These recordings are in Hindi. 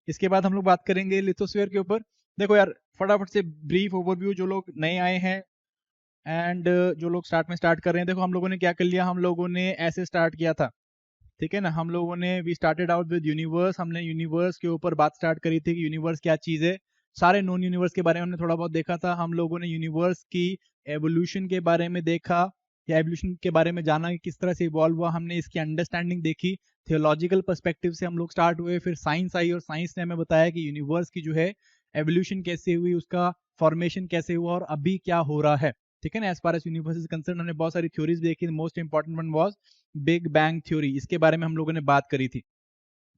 इसके बाद हम लोग बात करेंगे लिथोस्फीयर के ऊपर। देखो यार फटाफट से ब्रीफ ओवरव्यू, जो लोग नए आए हैं एंड जो लोग स्टार्ट कर रहे हैं, देखो हम लोगों ने क्या कर लिया, हम लोगों ने ऐसे स्टार्ट किया था, ठीक है ना। हम लोगों ने we started out with universe, हमने यूनिवर्स के ऊपर बात स्टार्ट करी थी कि यूनिवर्स क्या चीज़ है, सारे नॉन यूनिवर्स के बारे में हमने थोड़ा बहुत देखा था। हम लोगों ने यूनिवर्स की एवोल्यूशन के बारे में देखा, या एवोल्यूशन के बारे में जाना कि किस तरह से इवॉल्व हुआ, हमने इसकी अंडरस्टैंडिंग देखी। थियोलॉजिकल पर्सपेक्टिव से हम लोग स्टार्ट हुए, फिर साइंस आई और साइंस ने हमें बताया कि यूनिवर्स की जो है एवोल्यूशन कैसे हुई, उसका फॉर्मेशन कैसे हुआ और अभी क्या हो रहा है, ठीक है ना। As far as universe is concern हमने बहुत सारी थ्योरीज देखी, most important one was big bang theory. इसके बारे में हम लोगों ने बात करी थी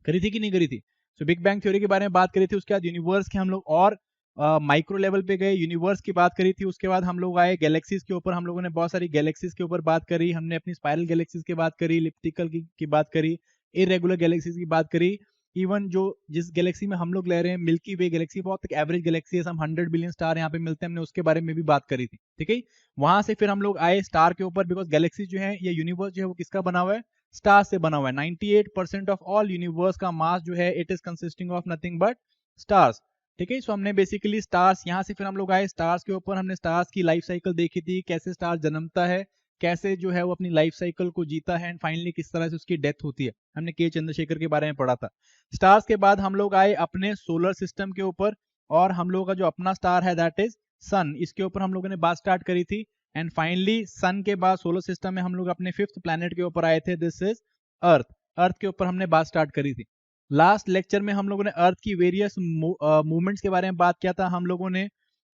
कि नहीं करी थी। सो बिग बैंग थ्योरी के बारे में बात करी थी। उसके बाद यूनिवर्स के हम लोग और माइक्रो लेवल पे गए, यूनिवर्स की बात करी थी। उसके बाद हम लोग आए गैलेक्सीज के ऊपर, हम लोगों ने बहुत सारी गैलेक्सीज के ऊपर बात करी, हमने अपनी स्पाइरल गैलेक्सीज की बात करी, इलिप्टिकल की बात करी, इरेगुलर गैलेक्सीज की बात करी। इवन जो जिस गैलेक्सी में हम लोग ले रहे हैं मिल्की वे गैलेक्सी, बहुत एवरेज गैलेक्सी है, हम 100 बिलियन स्टार यहाँ पे मिलते हैं, हमने उसके बारे में भी बात करी थी, ठीक है। वहां से फिर हम लोग आए स्टार के ऊपर, बिकॉज गैलेक्सी जो है, ये यूनिवर्स जो है वो किसका बना हुआ है, स्टार से बना हुआ है। 98% ऑफ ऑल यूनिवर्स का मास जो है it is consisting of nothing but stars, ठीक है। सो हमने बेसिकली स्टार्स, यहाँ से फिर हम लोग आए स्टार्स के ऊपर, हमने स्टार्स की लाइफ साइकिल देखी थी, कैसे स्टार जन्मता है, कैसे जो है वो अपनी लाइफ साइकिल को जीता है, एंड फाइनली किस तरह से उसकी डेथ होती है, हमने के चंद्रशेखर के बारे में पढ़ा था। स्टार्स के बाद हम लोग आए अपने सोलर सिस्टम के ऊपर, और हम लोगों का जो अपना स्टार है दैट इज सन, इसके ऊपर हम लोगों ने बात स्टार्ट करी थी। एंड फाइनली सन के बाद सोलर सिस्टम में हम लोग अपने 5th प्लैनेट के ऊपर आए थे, दिस इज अर्थ। अर्थ के ऊपर हमने बात स्टार्ट करी थी। लास्ट लेक्चर में हम लोगों ने अर्थ की वेरियस मूवमेंट्स के बारे में बात किया था। हम लोगों ने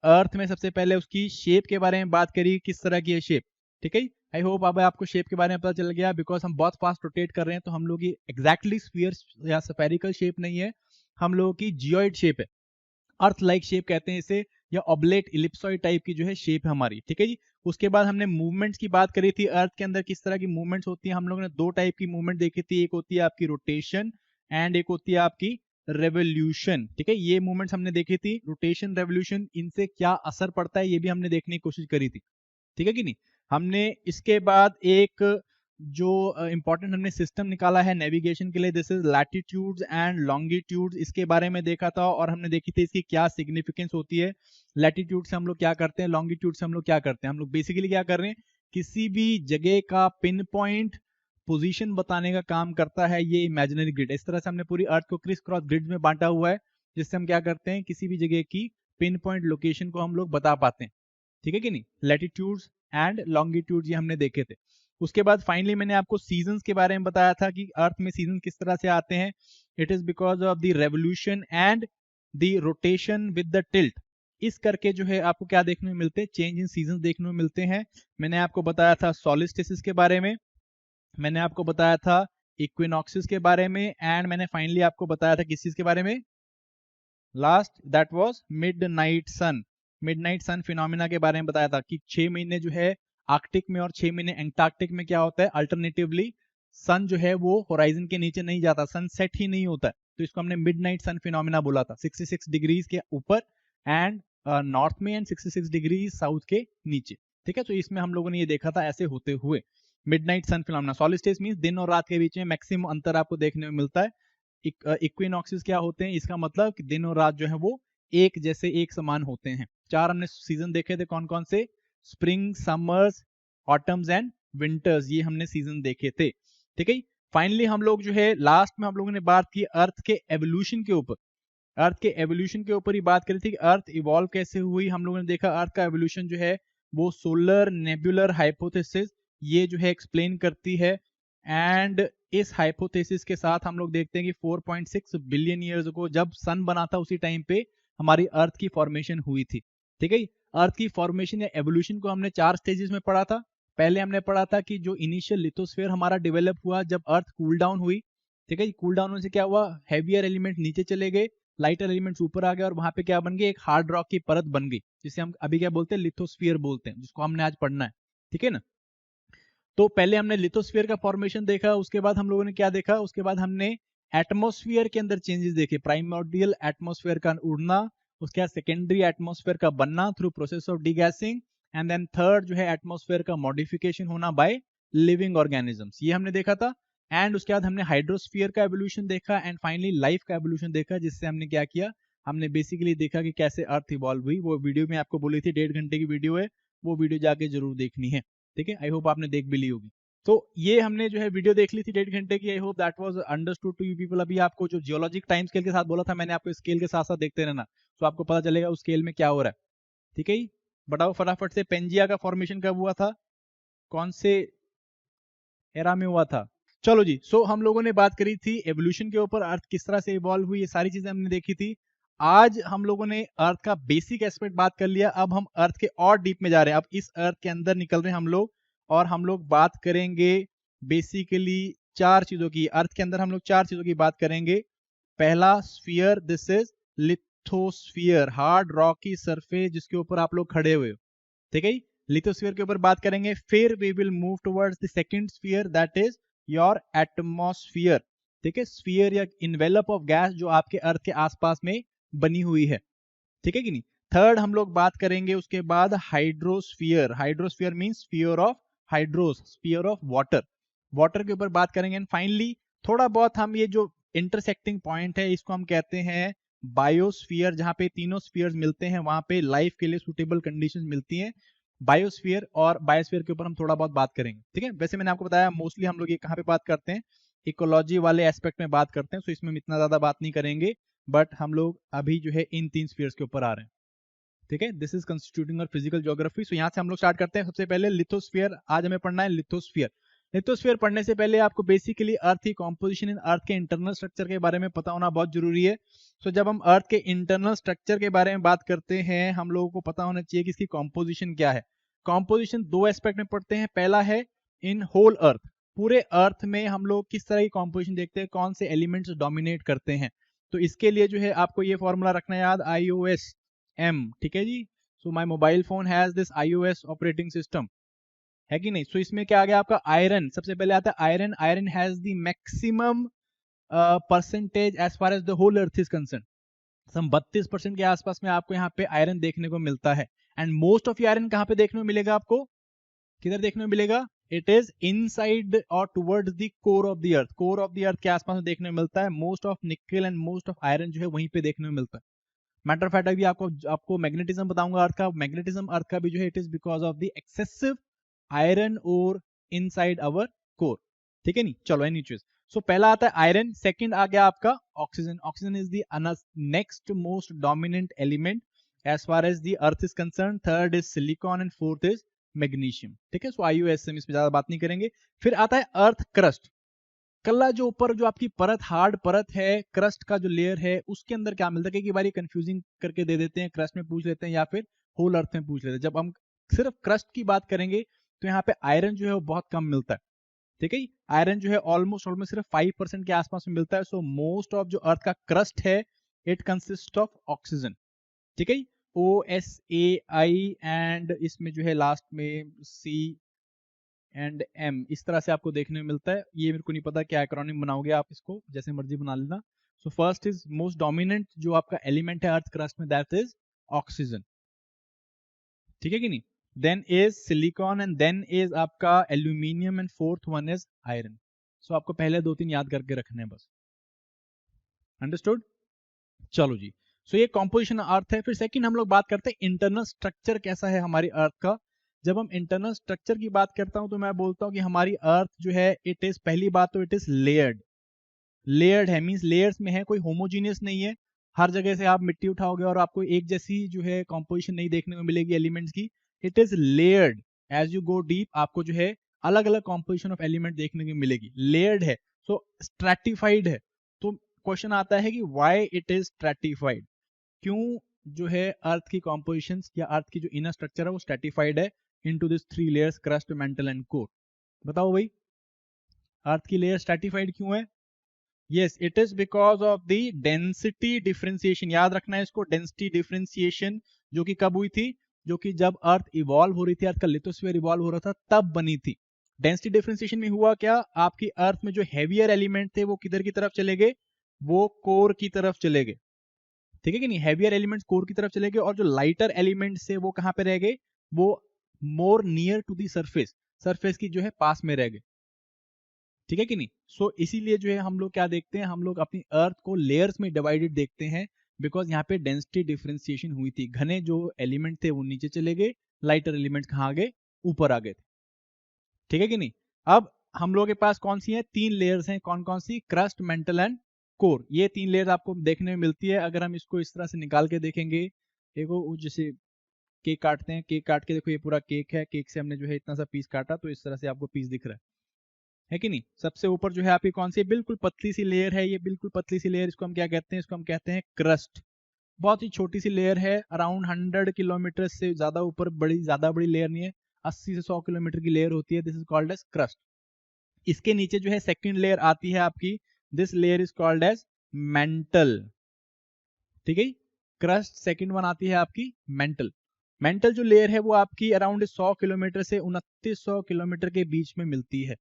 अर्थ में सबसे पहले उसकी शेप के बारे में बात करी, किस तरह की है शेप, ठीक है। आई होप अब आपको शेप के बारे में पता चल गया, बिकॉज हम बहुत फास्ट रोटेट कर रहे हैं, तो हम लोग की एग्जैक्टली स्फीयर या स्फेरिकल शेप नहीं है, हम लोगों की जियोइड शेप है, अर्थ लाइक शेप कहते हैं इसे, या ऑब्लेट इलिप्सॉइड टाइप की जो है शेप है हमारी, ठीक है जी। उसके बाद हमने मूवमेंट्स की बात करी थी, अर्थ के अंदर किस तरह की मूवमेंट्स होती है। हम लोगों ने 2 टाइप की मूवमेंट देखी थी, एक होती है आपकी रोटेशन एंड एक होती है आपकी रेवोल्यूशन, ठीक है। ये मूवमेंट्स हमने देखी थी, रोटेशन रेवोल्यूशन, इनसे क्या असर पड़ता है ये भी हमने देखने की कोशिश करी थी, ठीक है कि नहीं। हमने इसके बाद एक जो इंपॉर्टेंट हमने सिस्टम निकाला है नेविगेशन के लिए, this is latitudes and longitudes, इसके बारे में देखा था और हमने देखी थी इसकी क्या सिग्निफिकेंस होती है। लैटिट्यूड से हम लोग क्या करते हैं, लॉन्गिट्यूड से हम लोग क्या करते हैं, हम लोग बेसिकली क्या कर रहे हैं, किसी भी जगह का पिन पॉइंट पोजीशन बताने का काम करता है ये इमेजिनरी ग्रिड। इस तरह से हमने पूरी अर्थ को क्रिस क्रॉस ग्रिड में बांटा हुआ है, जिससे हम क्या करते हैं, किसी भी जगह की पिन पॉइंट लोकेशन को हम लोग बता पाते हैं, ठीक है कि नहीं। लैटिट्यूड्स एंड लॉन्गिट्यूड ये हमने देखे थे। उसके बाद फाइनली मैंने आपको सीजन्स के बारे में बताया था कि अर्थ में सीजन किस तरह से आते हैं, it is because of the revolution and the rotation with the tilt. इस करके जो है आपको क्या देखने में मिलते हैं, चेंज इन सीजन देखने में मिलते हैं। मैंने आपको बताया था सोलिस्टिसिस के बारे में, मैंने आपको बताया था इक्विनॉक्सिस के बारे में, एंड मैंने फाइनली आपको बताया था किस चीज के बारे में, last that was midnight sun. Midnight sun phenomena के बारे में बताया था कि 6 महीने जो है आर्कटिक में और 6 महीने एंटार्क्टिक में क्या होता है, अल्टरनेटिवली सन जो है वो होराइजन के नीचे नहीं जाता, सन सेट ही नहीं होता है, तो इसको हमने मिडनाइट सन फिनोमिना बोला था। 66 डिग्रीज के ऊपर एंड नॉर्थ में, एंड 66 डिग्री साउथ के नीचे, ठीक है। तो इसमें हम लोगों ने ये देखा था ऐसे होते हुए midnight sun phenomena. Solstice means दिन और रात के बीच में मैक्सिमम अंतर आपको देखने में मिलता है। इक्विनॉक्सिस क्या होते हैं, इसका मतलब कि दिन और रात जो है वो एक जैसे एक समान होते हैं। 4 हमने सीजन देखे थे, कौन कौन से, spring, summers, autumns and winters, ये हमने सीजन देखे थे, ठीक है। फाइनली हम लोग जो है लास्ट में हम लोगों ने बात की अर्थ के एवोल्यूशन के ऊपर, अर्थ के एवोल्यूशन के ऊपर ही बात करी थी कि अर्थ इवॉल्व कैसे हुई। हम लोगों ने देखा अर्थ का एवोल्यूशन जो है वो सोलर नेबुलर हाइपोथेसिस ये जो है एक्सप्लेन करती है, एंड इस हाइपोथेसिस के साथ हम लोग देखते हैं कि 4.6 बिलियन ईयर्स को जब सन बना था उसी टाइम पे हमारी अर्थ की फॉर्मेशन हुई थी, ठीक है। अर्थ की फॉर्मेशन या एवोल्यूशन को हमने 4 स्टेजेस में पढ़ा था। पहले हमने पढ़ा था कि जो इनिशियल लिथोस्फीयर हमारा डेवलप हुआ जब अर्थ कूल डाउन हुई, ठीक है। कूल डाउन होने से क्या हुआ, हैवियर एलिमेंट नीचे चले गए, लाइटर एलिमेंट्स ऊपर आ गए, और वहां पे क्या बन गई, एक हार्ड रॉक की परत बन गई, जिसे हम अभी क्या बोलते हैं, लिथोस्फीयर बोलते हैं, जिसको हमने आज पढ़ना है, ठीक है ना। तो पहले हमने लिथोस्फीयर का फॉर्मेशन देखा, उसके बाद हम लोगों ने क्या देखा, उसके बाद हमने एटमॉस्फेयर के अंदर चेंजेस देखे, प्राइमोर्डियल एटमॉस्फेयर का उड़ना, उसके बाद सेकेंडरी एटमॉस्फेयर का बनना through process of degassing, and then third जो है एटमॉस्फेयर का मॉडिफिकेशन होना बाय लिविंग ऑर्गेनिजम्स, ये हमने देखा था। एंड उसके बाद हमने हाइड्रोस्फीयर का एवोल्यूशन देखा एंड फाइनली लाइफ का एवोल्यूशन देखा, जिससे हमने क्या किया, हमने बेसिकली देखा कि कैसे अर्थ इवॉल्व हुई। वो वीडियो में आपको बोली थी 1.5 घंटे की वीडियो है, वो वीडियो जाके जरूर देखनी है, ठीक है। आई होप आपने देख भी ली होगी। तो ये हमने जो है वीडियो देख ली थी 1.5 घंटे की। I hope that was understood to you people. अभी आपको जो जियोलॉजिक टाइम स्केल के साथ बोला था मैंने, आपको स्केल के साथ साथ देखते रहना, तो आपको पता चलेगा उस स्केल में क्या हो रहा है, ठीक है। बताओ फटाफट से, पेंजिया का फॉर्मेशन कब हुआ था, कौन से एरा में हुआ था? चलो जी, सो हम लोगों ने बात करी थी एवोल्यूशन के ऊपर, अर्थ किस तरह से इवॉल्व हुई, ये सारी चीजें हमने देखी थी। आज हम लोगों ने अर्थ का बेसिक एस्पेक्ट बात कर लिया, अब हम अर्थ के और डीप में जा रहे हैं। अब इस अर्थ के अंदर निकल रहे हैं हम लोग, और हम लोग बात करेंगे बेसिकली 4 चीजों की। अर्थ के अंदर हम लोग 4 चीजों की बात करेंगे। पहला sphere, this is lithosphere, hard Rocky surface जिसके ऊपर आप लोग खड़े हुए हो, ठीक है। लिथोस्फीयर के ऊपर बात करेंगे, फिर we will move towards the second sphere, that is your atmosphere, ठीक है। स्फीयर या इन्वेलप ऑफ गैस जो आपके अर्थ के आसपास में बनी हुई है, ठीक है कि नहीं। थर्ड हम लोग बात करेंगे उसके बाद hydrosphere. Hydrosphere means sphere of hydros, sphere of water, water के ऊपर बात करेंगे। एंड फाइनली थोड़ा बहुत हम ये जो इंटरसेक्टिंग पॉइंट है इसको हम कहते हैं बायोस्फीयर, जहां पे तीनों स्फीयर्स मिलते हैं, वहां पे लाइफ के लिए सुटेबल कंडीशंस मिलती हैं। बायोस्फीयर और बायोस्फीयर के ऊपर हम थोड़ा बहुत बात करेंगे, ठीक है। वैसे मैंने आपको बताया मोस्टली हम लोग ये कहाँ पे बात करते हैं, इकोलॉजी वाले एस्पेक्ट में बात करते हैं, सो इसमें हम इतना ज्यादा बात नहीं करेंगे, बट हम लोग अभी जो है इन 3 स्फीयर्स के ऊपर आ रहे हैं, ठीक है। दिस इज कंस्टिट्यूटिंग और फिजिकल ज्योग्राफी। सो यहाँ से हम लोग स्टार्ट करते हैं। सबसे पहले लिथोस्फीयर, आज हमें पढ़ना है लिथोस्फीयर। लिथोस्फीयर पढ़ने से पहले आपको बेसिकली अर्थ की कॉम्पोजिशन इन अर्थ के इंटरनल स्ट्रक्चर के बारे में पता होना बहुत जरूरी है। सो जब हम अर्थ के इंटरनल स्ट्रक्चर के बारे में बात करते हैं, हम लोगों को पता होना चाहिए कि इसकी कॉम्पोजिशन क्या है। कॉम्पोजिशन 2 एस्पेक्ट में पढ़ते हैं। पहला है इन होल अर्थ, पूरे अर्थ में हम लोग किस तरह की कॉम्पोजिशन देखते हैं, कौन से एलिमेंट्स डोमिनेट करते हैं। तो इसके लिए जो है आपको ये फॉर्मूला रखना याद, IOSM, ठीक है जी। So my mobile phone has this iOS operating system, है कि नहीं। सो इसमें क्या आ गया आपका आयरन, सबसे पहले आता है iron. Iron has the maximum percentage as far as the whole earth is concern. Some 32% के आसपास में आपको यहाँ पे आयरन देखने को मिलता है। एंड मोस्ट ऑफ आयरन कहाँ पे देखने को मिलेगा आपको, किधर देखने को मिलेगा, इट इज इनसाइड और towards the core of the earth. Core of the अर्थ के आसपास में देखने को मिलता है। Most of nickel and most of iron जो है वहीं पे देखने को मिलता है। मैटर ऑफ फैक्ट अभी आपको मैग्नेटिज्म बताऊंगा अर्थ का। मैग्नेटिज्म अर्थ का भी जो है it is because of the excessive iron और इनसाइड आवर कोर, ठीक है नहीं। चलो एनी चीज, सो पहला आता है आयरन, सेकंड आ गया आपका oxygen. Oxygen is the next most dominant element as far as the earth is concern. Third is silicon and fourth is magnesium, ठीक है। सो IUSM, इस पे ज्यादा बात नहीं करेंगे। फिर आता है अर्थ क्रस्ट, कल्ला जो ऊपर जो आपकी परत, हार्ड परत है, क्रस्ट का जो लेयर है, उसके अंदर क्या मिलता है। कई बार कंफ्यूजिंग करके दे देते हैं, क्रस्ट में पूछ लेते हैं या फिर होल अर्थ में पूछ लेते हैं। जब हम सिर्फ क्रस्ट की बात करेंगे तो यहाँ पे आयरन जो है वो बहुत कम मिलता है, ठीक है। आयरन जो है ऑलमोस्ट सिर्फ 5% के आसपास में मिलता है। सो मोस्ट ऑफ जो अर्थ का क्रस्ट है इट कंसिस्ट ऑफ ऑक्सीजन, ठीक है। OSAI एंड इसमें जो है लास्ट में C&M, इस तरह से आपको देखने में मिलता है। ये मेरे को नहीं पता क्या एक्रोनिम बनाओगे आप, इसको जैसे मर्जी बना लेना। So first is most dominant जो आपका एलिमेंट है अर्थ क्रस्ट में, दैट इज ऑक्सीजन, ठीक है कि नहीं। Then is silicon and then is आपका aluminium and fourth one is iron. So आपको पहले 2-3 याद करके रखने हैं बस, अंडरस्टूड। चलो जी, सो ये कॉम्पोजिशन अर्थ है। फिर सेकंड हम लोग बात करते हैं इंटरनल स्ट्रक्चर कैसा है हमारी अर्थ का। जब हम इंटरनल स्ट्रक्चर की बात करता हूं तो मैं बोलता हूं कि हमारी अर्थ जो है इट इज, पहली बात तो इट इज लेयर्ड। लेयर्ड है मींस लेयर्स में है, कोई होमोजीनियस नहीं है। हर जगह से आप मिट्टी उठाओगे और आपको एक जैसी जो है कॉम्पोजिशन नहीं देखने को मिलेगी एलिमेंट्स की। It is layered, as you go deep आपको जो है अलग अलग कॉम्पोजिशन ऑफ एलिमेंट देखने को मिलेगी। लेयर्ड है, सो स्ट्रैटिफाइड है। तो क्वेश्चन आता है कि व्हाई इट इज स्ट्रैटिफाइड, क्यों जो है अर्थ की कॉम्पोजिशन या अर्थ की जो इनर स्ट्रक्चर है वो स्ट्रैटिफाइड है into this 3 layers, crust, mental and core. बताओ भाई, अर्थ की लेयर स्ट्रैटिफाइड क्यों है? Yes, it is because of the density differentiation. याद रखना है इसको, डेंसिटी डिफरेंशिएशन, जो कि कब हुई थी, जो कि जब अर्थ इवॉल्व हो रही थी, अर्थ का लिथोस्फीयर इवॉल्व हो रहा था तब बनी थी। डेंसिटी डिफरेंशिएशन में हुआ क्या, आपकी अर्थ में जो हेवियर एलिमेंट थे वो किधर की तरफ चले गए, वो कोर की तरफ चले गए, ठीक है कि नहीं। हेवियर एलिमेंट्स कोर की तरफ चले गए और जो लाइटर एलिमेंट्स थे वो कहां पे रह गए, वो more near to the surface, surface की जो है पास में रह गए, ठीक है कि नहीं। सो इसीलिए जो है हम लोग क्या देखते हैं, हम लोग अपनी अर्थ को लेयर्स में डिवाइडेड देखते हैं, बिकॉज यहाँ पे डेंसिटी डिफरेंशिएशन हुई थी। घने जो एलिमेंट थे वो नीचे चले गए, लाइटर एलिमेंट कहाँ आ गए, ऊपर आ गए थे। ठीक है कि नहीं। अब हम लोग के पास कौन सी है, 3 लेयर्स हैं। कौन कौन सी, क्रस्ट, मेंटल एंड कोर। ये 3 लेयर्स आपको देखने में मिलती है। अगर हम इसको इस तरह से निकाल के देखेंगे, देखो जैसे केक काटते हैं, केक काट के देखो ये पूरा केक है, केक से हमने जो है इतना सा पीस काटा, तो इस तरह से आपको पीस दिख रहा है कि नहीं। सबसे ऊपर जो है आपकी कौन सी, बिल्कुल पतली सी लेयर है, ये बिल्कुल पतली सी लेयर, इसको हम क्या कहते हैं, इसको हम कहते हैं क्रस्ट। बहुत ही छोटी सी लेयर है, अराउंड 100 किलोमीटर से ज्यादा ऊपर, ज्यादा बड़ी लेयर नहीं है, 80 से 100 किलोमीटर की लेयर होती है। This is called as crust. इसके नीचे जो है सेकंड लेयर आती है आपकी, this layer is called as mantle. ठीक है, क्रस्ट सेकंड वन आती है आपकी मेंटल। मेंटल जो लेयर है वो आपकी अराउंड 100 किलोमीटर से 2900 किलोमीटर के बीच में मिलती है।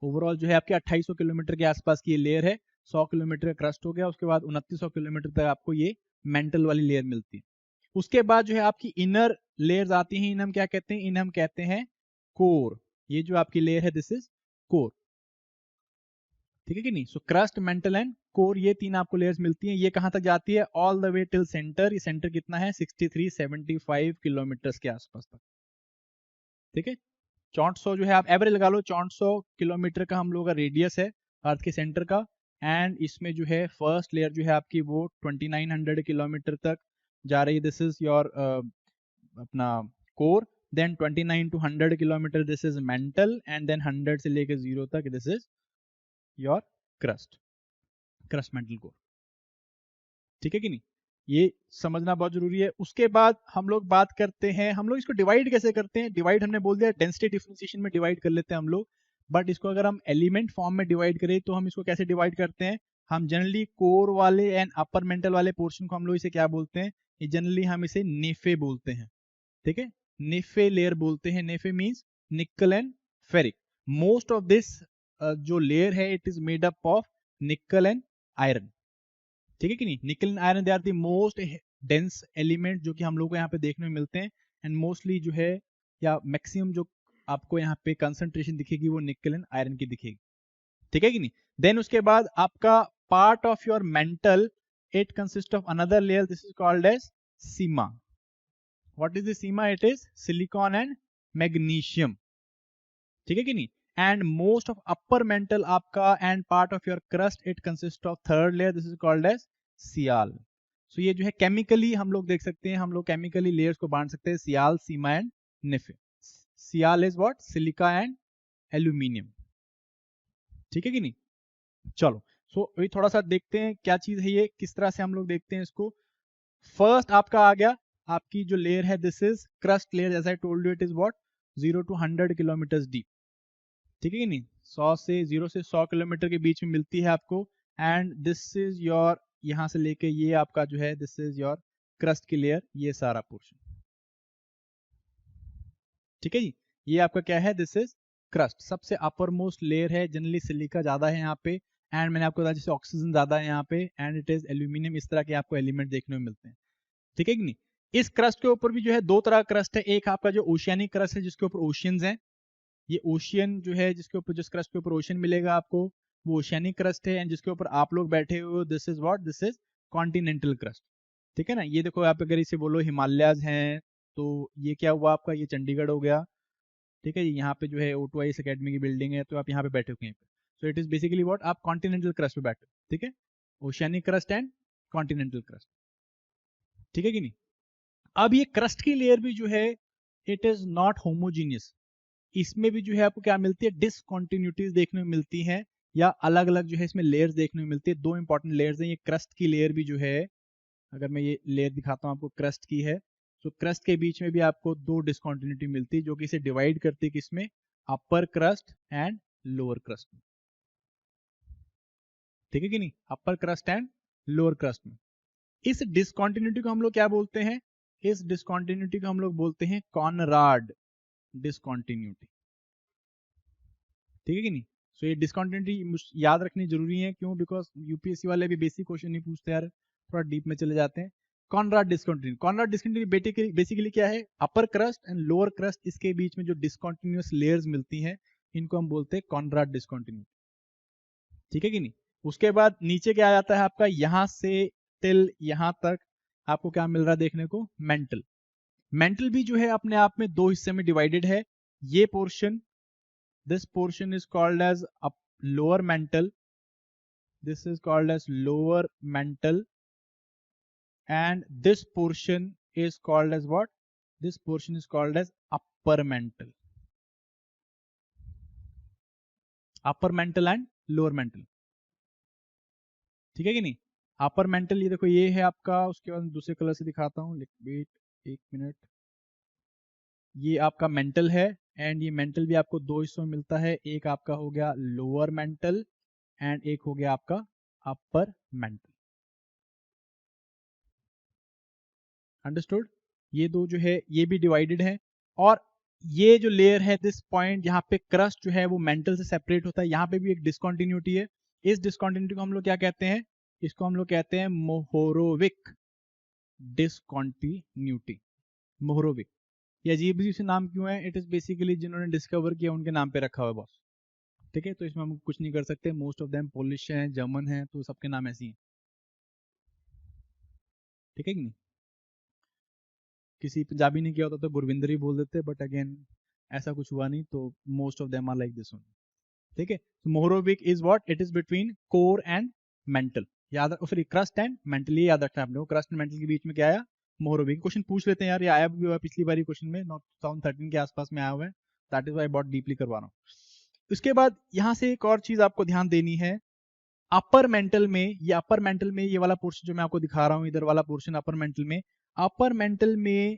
ओवरऑल जो है आपके 2800 किलोमीटर के आसपास की ये लेयर है। 100 किलोमीटर का क्रस्ट हो गया, उसके बाद 2900 किलोमीटर तक आपको ये मेंटल वाली लेयर मिलती है। उसके बाद जो है आपकी इनर लेयर्स आती हैं, इन हम क्या कहते हैं, इन हम कहते हैं कोर। ये जो आपकी लेयर है दिस इज कोर। ठीक है कि नहीं। सो क्रस्ट, मेंटल एंड कोर, ये 3 आपको लेयर्स मिलती हैं। ये कहां तक जाती है, all the way till centre. ये सेंटर कितना है, 6375 किलोमीटर के आसपास तक। ठीक है, 6400 जो है आप एवरेज लगा लो, 6400 किलोमीटर का हम लोग का रेडियस है अर्थ के सेंटर का। एंड इसमें जो है फर्स्ट लेयर जो है आपकी वो 2900 किलोमीटर तक जा रही है, दिस इज योर अपना core. Then 29 to 100 kilometre this is mantle, and then 100 से लेकर 0 तक this is your crust, crust mantle core. ठीक है कि नहीं, ये समझना बहुत जरूरी है। उसके बाद हम लोग बात करते हैं, हम लोग इसको डिवाइड कैसे करते हैं। डिवाइड हमने बोल दिया डेंसिटी डिफरेंशिएशन में डिवाइड कर लेते हैं हम लोग, बट इसको अगर हम एलिमेंट फॉर्म में डिवाइड करें तो हम इसको कैसे डिवाइड करते हैं। हम जनरली कोर वाले एंड अपर मेंटल वाले पोर्शन को हम लोग इसे क्या बोलते हैं, ये जनरली हम इसे नेफे बोलते हैं। ठीक है, नेफे लेयर बोलते हैं। Nife means nickel and ferric. Most of this जो लेयर है it is made up of nickel and iron. ठीक है कि नहीं, nickel and iron they are the most dense element जो कि हम लोग को यहाँ पे देखने में मिलते हैं। एंड मोस्टली जो है या मैक्सिमम जो आपको यहाँ पे कंसंट्रेशन दिखेगी वो निकल एंड आयरन की दिखेगी। ठीक है कि नहीं। देन उसके बाद आपका part of your mantle, it consist of another layer, this is called as sima. What is the sima, it is silicon and magnesium. ठीक है कि नहीं। And most of upper mantle आपका and part of your crust, it consist of third layer, this is called as sial. So ये जो है केमिकली हम लोग देख सकते हैं, हम लोग केमिकली लेयर्स को बांट सकते हैं, sial, sima and Nife. Sial is what, silica and aluminium. ठीक है कि नहीं। चलो सो अभी थोड़ा सा देखते हैं क्या चीज है ये, किस तरह से हम लोग देखते हैं इसको। फर्स्ट आपका आ गया, आपकी जो लेयर है दिस इज क्रस्ट लेयर, जैसा I told you it is what 0 to 100 kilometre deep. ठीक है कि नहीं, 0 से 100 किलोमीटर के बीच में मिलती है आपको। एंड दिस इज योर, यहां से लेके ये आपका जो है दिस इज योर क्रस्ट की लेयर, ये सारा पोर्शन। ठीक है जी, ये आपका क्या है, दिस इज क्रस्ट, सबसे अपर मोस्ट लेयर है। जनरली सिलिका ज्यादा है यहाँ पे, एंड मैंने आपको बताया जैसे ऑक्सीजन ज्यादा है यहाँ पे, एंड इट इज एल्यूमिनियम। इस तरह के आपको एलिमेंट देखने में मिलते हैं। ठीक है कि नहीं। इस क्रस्ट के ऊपर भी जो है 2 तरह का क्रस्ट है। एक आपका जो ओशियानिक क्रस्ट है जिसके ऊपर ओशियंस हैं, ये ओशियन जो है जिसके ऊपर, जिस क्रस्ट के ऊपर ओशियन मिलेगा आपको वो ओशियानिक क्रस्ट है। एंड जिसके ऊपर आप लोग बैठे हुए हो this is what, this is continental crust. ठीक है ना। ये देखो आप अगर इसे बोलो हिमालयाज हैं, तो ये क्या हुआ आपका, ये चंडीगढ़ हो गया। ठीक है, यहाँ पे जो है O2IS अकेडमी की बिल्डिंग है, तो आप यहाँ पे बैठे हुए हैं। सो इट इज बेसिकली व्हाट, आप कॉन्टिनेंटल क्रस्ट पे बैठे हो। ठीक है, oceanic crust and continental crust. ठीक है कि नहीं। अब ये क्रस्ट की लेयर भी जो है इट इज नॉट होमोजीनियस। इसमें भी जो है आपको क्या मिलती है, डिसकॉन्टिन्यूटीज देखने में मिलती है, या अलग अलग जो है इसमें लेयर्स देखने में मिलती है। 2 इंपॉर्टेंट लेयर्स हैं। ये क्रस्ट की लेयर भी जो है, अगर मैं ये लेयर दिखाता हूँ आपको क्रस्ट की है, तो क्रस्ट के बीच में भी आपको 2 डिसकॉन्टिन्यूटी मिलती है जो कि इसे डिवाइड करती है किसमें, अपर क्रस्ट एंड लोअर क्रस्ट में। ठीक है कि नहीं, अपर क्रस्ट एंड लोअर क्रस्ट में। इस डिसकॉन्टिन्यूटी को हम लोग क्या बोलते हैं, इस डिसकॉन्टिन्यूटी को हम लोग बोलते हैं कॉनराड डिसकॉन्टिन्यूटी। ठीक है कि नहीं। सो ये डिसकॉन्टिन्यूटी याद रखनी जरूरी है, क्यों, बिकॉज यूपीएससी वाले भी बेसिक क्वेश्चन नहीं पूछते यार, थोड़ा डीप में चले जाते हैं। Conrad discontinuity, Conrad discontinuity basically क्या है, अपर क्रस्ट एंड लोअर क्रस्ट, इसके बीच में जो डिसकॉन्टिन्यूअस लेयर्स मिलती हैं इनको हम बोलते हैं कॉनराड डिस्कंटिन्यूटी, ठीक है कि नहीं। उसके बाद नीचे क्या आ जाता है आपका, यहां से टिल यहां तक आपको क्या मिल रहा है देखने को, मेंटल। मेंटल भी जो है अपने आप में दो हिस्से में डिवाइडेड है। ये portion, this portion is called as lower mantle, this is called as lower mental, and this portion is called as what, this portion is called as upper mental, upper mental and lower mental, ठीक है कि नहीं। अपर मेंटल ये देखो ये है आपका, उसके बाद दूसरे कलर से दिखाता हूँ, वेट एक मिनट, ये आपका मेंटल है, एंड ये मेंटल भी आपको दो हिस्सों में मिलता है, एक आपका हो गया लोअर मेंटल एंड एक हो गया आपका अपर मेंटल, अंडरस्टूड। ये दो जो है ये भी डिवाइडेड है, और ये जो लेयर है दिस पॉइंट यहाँ पे क्रस्ट जो है वो मेंटल से सेपरेट होता है, यहाँ पे भी एक डिसकंटिन्यूटी है। इस डिसकंटिन्यूटी को हम लोग क्या कहते हैं, इसको हम लोग कहते हैं मोहोरोविक डिसकंटिन्यूटी, मोहोरोविक। ये अजीब से नाम क्यों है, इट इज बेसिकली जिन्होंने डिस्कवर किया उनके नाम पे रखा हुआ है बॉस, ठीक है। तो इसमें हम कुछ नहीं कर सकते, मोस्ट ऑफ देम पोलिश हैं, जर्मन हैं, तो सबके नाम ऐसे ही हैं, ठीक है कि नहीं। किसी पंजाबी ने किया होता तो गुरविंदर ही बोल देते, बट अगेन ऐसा कुछ हुआ नहीं, तो most of them are like this one, ठीक है। Mohorovicic is what, it is between core and mantle, याद सॉरी क्रस्ट एंड मेंटल, ये याद रखना है आप लोग, क्रस्ट एंड मेंटल के बीच में क्या आया, मोहोरोविक। क्वेश्चन पूछ लेते हैं यार, ये आया भी हुआ पिछली बारी क्वेश्चन में, 2013 के आसपास में आया हुआ है, दैट इज व्हाई बहुत डीपली करवा रहा हूँ। उसके बाद यहाँ से एक और चीज आपको ध्यान देनी है, अपर मेंटल में, ये अपर मेंटल में ये वाला पोर्शन जो मैं आपको दिखा रहा हूँ, इधर वाला पोर्शन अपर मेंटल में, अपर मेंटल में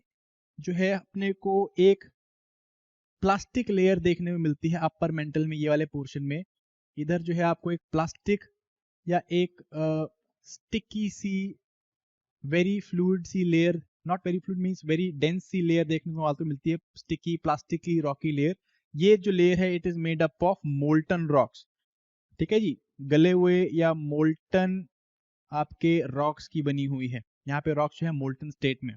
जो है अपने को एक प्लास्टिक लेयर देखने में मिलती है अपर मेंटल में, ये वाले पोर्शन में। इधर जो है आपको एक प्लास्टिक या एक स्टिकी सी वेरी फ्लूइड सी layer, not very fluid means very dense सी लेयर देखने को आपको मिलती है, स्टिकी प्लास्टिकी रॉकी लेयर। ये जो लेयर है it is made up of molten rocks, ठीक है जी, गले हुए या मोल्टन आपके रॉक्स की बनी हुई है। यहाँ पे रॉक्स जो है मोल्टन स्टेट में,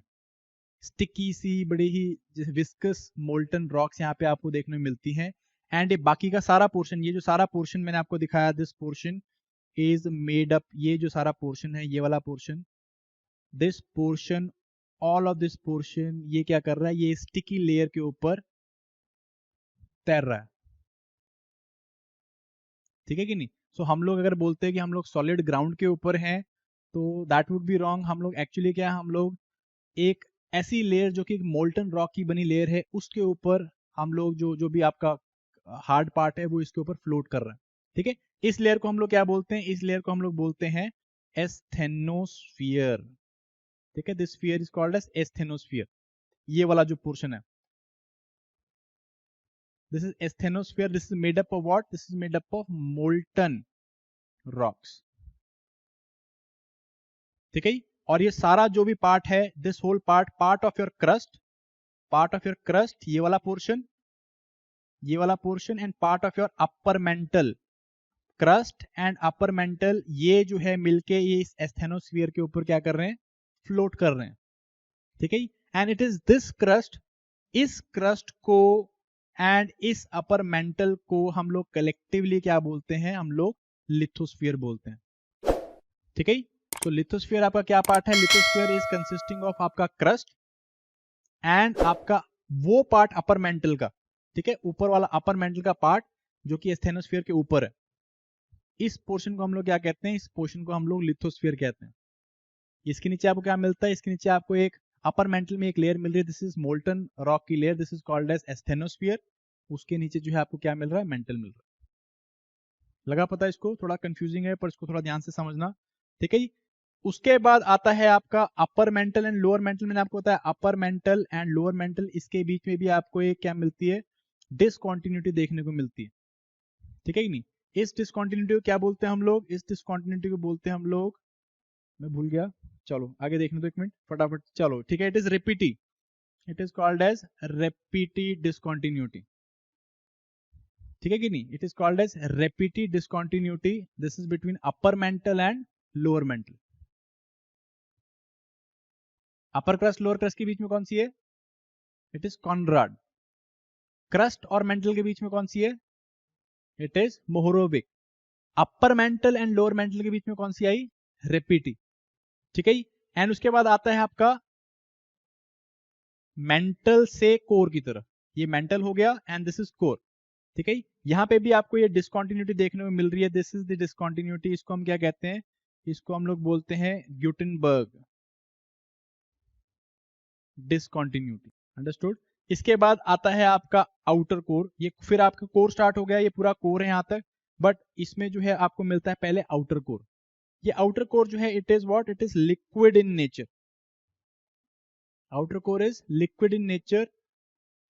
स्टिकी सी बड़ी ही विस्कस मोल्टन रॉक्स यहाँ पे आपको देखने में मिलती हैं। एंड ये बाकी का सारा पोर्शन, ये जो सारा पोर्शन मैंने आपको दिखाया, this portion is made up, ये जो सारा पोर्शन है ये वाला portion, this portion, all of this portion, ये क्या कर रहा है, ये स्टिकी लेयर के ऊपर तैर रहा है, ठीक है कि नहीं। सो हम लोग अगर बोलते हैं कि हम लोग सॉलिड ग्राउंड के ऊपर हैं, तो दैट वुड बी रॉन्ग। हम लोग एक्चुअली क्या है, हम लोग एक ऐसी लेयर जो कि एक मोल्टन रॉक की बनी लेयर है, उसके ऊपर हम लोग जो जो भी आपका हार्ड पार्ट है वो इसके ऊपर फ्लोट कर रहा है, ठीक है। इस लेयर को हम लोग क्या बोलते हैं, इस लेयर को हम लोग बोलते हैं एस्थेनोस्फियर, ठीक है। This sphere is called as asthenosphere, ये वाला जो पोर्शन है, this is asthenosphere, this is made up of what, this is made up of molten rocks, ठीक है। और ये सारा जो भी पार्ट है, this whole part, part of your crust, part of your crust, ये वाला पोर्शन, ये वाला portion, and part of your upper mantle, crust and upper mantle, ये जो है मिलके ये इस एस्थेनोस्फीयर के ऊपर क्या कर रहे हैं, फ्लोट कर रहे हैं, ठीक है। And it is this crust, इस क्रस्ट को एंड इस अपर मेंटल को हम लोग कलेक्टिवली क्या बोलते हैं, हम लोग लिथोस्फीयर बोलते हैं, ठीक है। तो लिथोस्फीयर आपका क्या पार्ट है, लिथोस्फीयर इज कंसिस्टिंग ऑफ आपका क्रस्ट एंड आपका वो पार्ट अपर मेंटल का, ठीक है, ऊपर वाला अपर मेंटल का पार्ट जो कि एस्थेनोस्फीयर के ऊपर है, इस पोर्शन को हम लोग क्या कहते हैं, इस पोर्शन को हम लोग लिथोस्फीयर कहते हैं। इसके नीचे आपको क्या मिलता है, इसके नीचे आपको एक अपर मेंटल में एक लेयर मिल रही है, दिस इज मोल्टन रॉक की layer, this is called as asthenosphere. उसके नीचे जो है आपको क्या मिल रहा है, मेंटल मिल रहा है। लगा पता, इसको थोड़ा कंफ्यूजिंग है पर इसको थोड़ा ध्यान से समझना, ठीक है। उसके बाद आता है आपका अपर मेंटल एंड लोअर मेंटल, मैंने आपको बताया अपर मेंटल एंड लोअर मेंटल, इसके बीच में भी आपको एक क्या मिलती है, डिसकंटिन्यूटी देखने को मिलती है, ठीक है कि नहीं। इस डिसकंटिन्यूटी को क्या बोलते हैं हम लोग, इस डिसकंटिन्यूटी को बोलते हैं हम लोग, मैं भूल गया, चलो आगे देखने दो एक मिनट फटाफट, चलो ठीक है, it is Repetti, it is called as Repetti discontinuity, ठीक है कि नहीं, it is called as Repetti discontinuity, this is between upper mantle and lower mantle. Upper crust lower crust के बीच में कौन सी है, इट इज कॉनराड। क्रस्ट और मेंटल के बीच में कौन सी है, it is Mohorovicic. Upper mantle and lower mantle के बीच में कौन सी आई? रेपिटी। ठीक है। एंड उसके बाद आता है आपका मेंटल से कोर की तरफ। ये मेंटल हो गया एंड दिस इज कोर। ठीक है। यहां पे भी आपको ये डिसकंटिन्यूटी देखने को मिल रही है। This is the discontinuity. इसको हम क्या कहते हैं? इसको हम लोग बोलते हैं ग्यूटेनबर्ग डिसकंटिन्यूटी। अंडरस्टूड। इसके बाद आता है आपका आउटर कोर। ये फिर आपका कोर स्टार्ट हो गया, ये पूरा कोर है यहां तक। बट इसमें जो है आपको मिलता है पहले आउटर कोर। ये आउटर कोर जो है it is what? It is liquid in nature. Outer core is liquid in nature.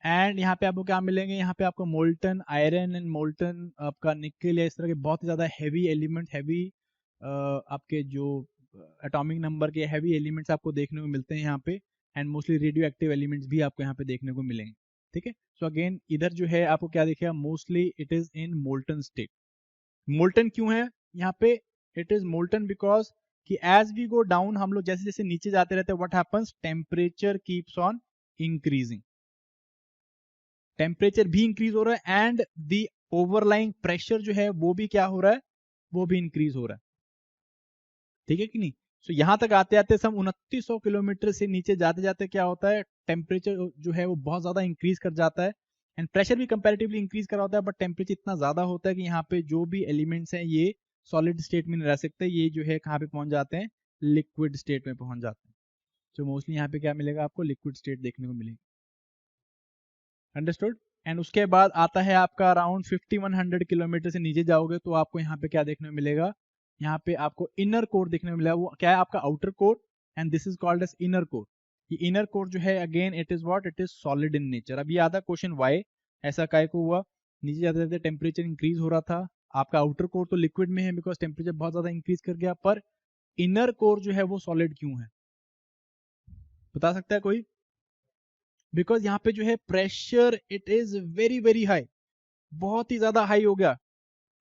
And यहाँ पे आपको क्या मिलेंगे? यहाँ पे आपको मोल्टन आयरन एंड मोल्टन आपका निकल या इस तरह के बहुत ज्यादा हैवी एलिमेंट, हैवी आपके जो एटॉमिक नंबर के हैवी एलिमेंट्स आपको देखने को मिलते हैं यहाँ पे। And mostly radio active elements भी आपको यहाँ पे देखने को मिलेंगे। ठीक है। सो अगेन इधर जो है आपको क्या दिखेगा? Mostly it is in molten state. Molten क्यों है यहाँ पे? इट इज मोल्टन बिकॉज कि एज वी गो डाउन, हम लोग जैसे जैसे नीचे जाते रहते हैं, what happens? Temperature keeps on increasing. Temperature भी इंक्रीज हो रहा है एंड दी ओवरलाइंग प्रेशर जो है वो भी क्या हो रहा है? वो भी इंक्रीज हो रहा है। ठीक है कि नहीं? सो यहां तक आते आते हम 2900 किलोमीटर से नीचे जाते जाते क्या होता है? टेम्परेचर जो है वो बहुत ज्यादा इंक्रीज कर जाता है एंड प्रेशर भी कंपैरेटिवली इंक्रीज कर होता है। बट टेम्परेचर इतना ज्यादा होता है कि यहाँ पे जो भी एलिमेंट्स हैं ये सॉलिड स्टेट में नहीं रह सकते। ये जो है कहाँ पे पहुंच जाते हैं? लिक्विड स्टेट में पहुंच जाते हैं। तो मोस्टली यहाँ पे क्या मिलेगा आपको? लिक्विड स्टेट देखने को मिलेगी। अंडरस्टूड। एंड उसके बाद आता है आपका अराउंड 5100 किलोमीटर से नीचे जाओगे तो आपको यहाँ पे क्या देखने को मिलेगा? यहाँ पे आपको इनर कोर देखने को मिलेगा। वो क्या है? आपका outer core and this is called as inner core. ये इनर कोर जो है again it is what? It is solid in nature. अब ये आता क्वेश्चन वाई ऐसा काय को हुआ? नीचे जाते जाते टेम्परेचर इंक्रीज हो रहा था। आपका आउटर कोर तो लिक्विड में है बिकॉज टेम्परेचर बहुत ज्यादा इंक्रीज कर गया, पर इनर कोर जो है वो सॉलिड क्यों है? बता सकता है कोई? बिकॉज यहाँ पे जो है pressure it is very very high, बहुत ही ज्यादा हाई हो गया।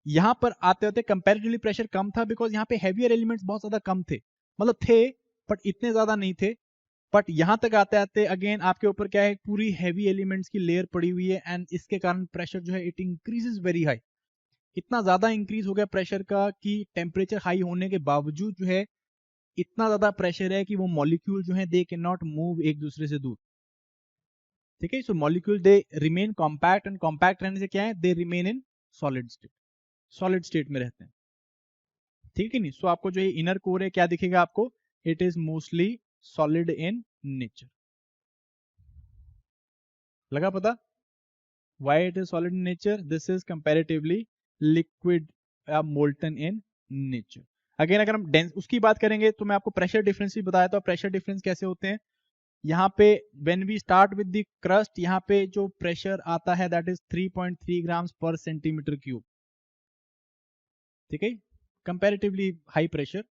यहां पर आते होते कंपैरेटिवली प्रेशर कम था बिकॉज यहाँ पे हैवियर एलिमेंट्स बहुत ज्यादा कम थे, मतलब थे बट इतने ज्यादा नहीं थे। बट यहां तक आते आते अगेन आपके ऊपर क्या है? पूरी हैवी एलिमेंट्स की लेयर पड़ी हुई है एंड इसके कारण प्रेशर जो है इट इंक्रीजेस वेरी हाई। इतना ज्यादा इंक्रीज हो गया प्रेशर का कि टेम्परेचर हाई होने के बावजूद जो है इतना ज्यादा प्रेशर है कि वो मॉलिक्यूल जो है दे कैन नॉट मूव एक दूसरे से दूर। ठीक है। So molecule they remain compact and compact रहने से क्या है? They remain in solid state. Solid state में रहते हैं। ठीक है नहीं? सो आपको जो ये इनर कोर है क्या दिखेगा आपको? It is mostly solid in nature. लगा पता? Why it is solid in nature? This is comparatively liquid या मोल्टन इन नेचर। अगेन अगर हम डेंस उसकी बात करेंगे तो मैं आपको प्रेशर डिफरेंस भी बताया था। प्रेशर डिफरेंस कैसे होते हैं? यहाँ पे when we start with the crust, यहाँ पे जो प्रेशर आता है that is 3.3 grams per centimetre cube. ठीक है। Comparatively high pressure.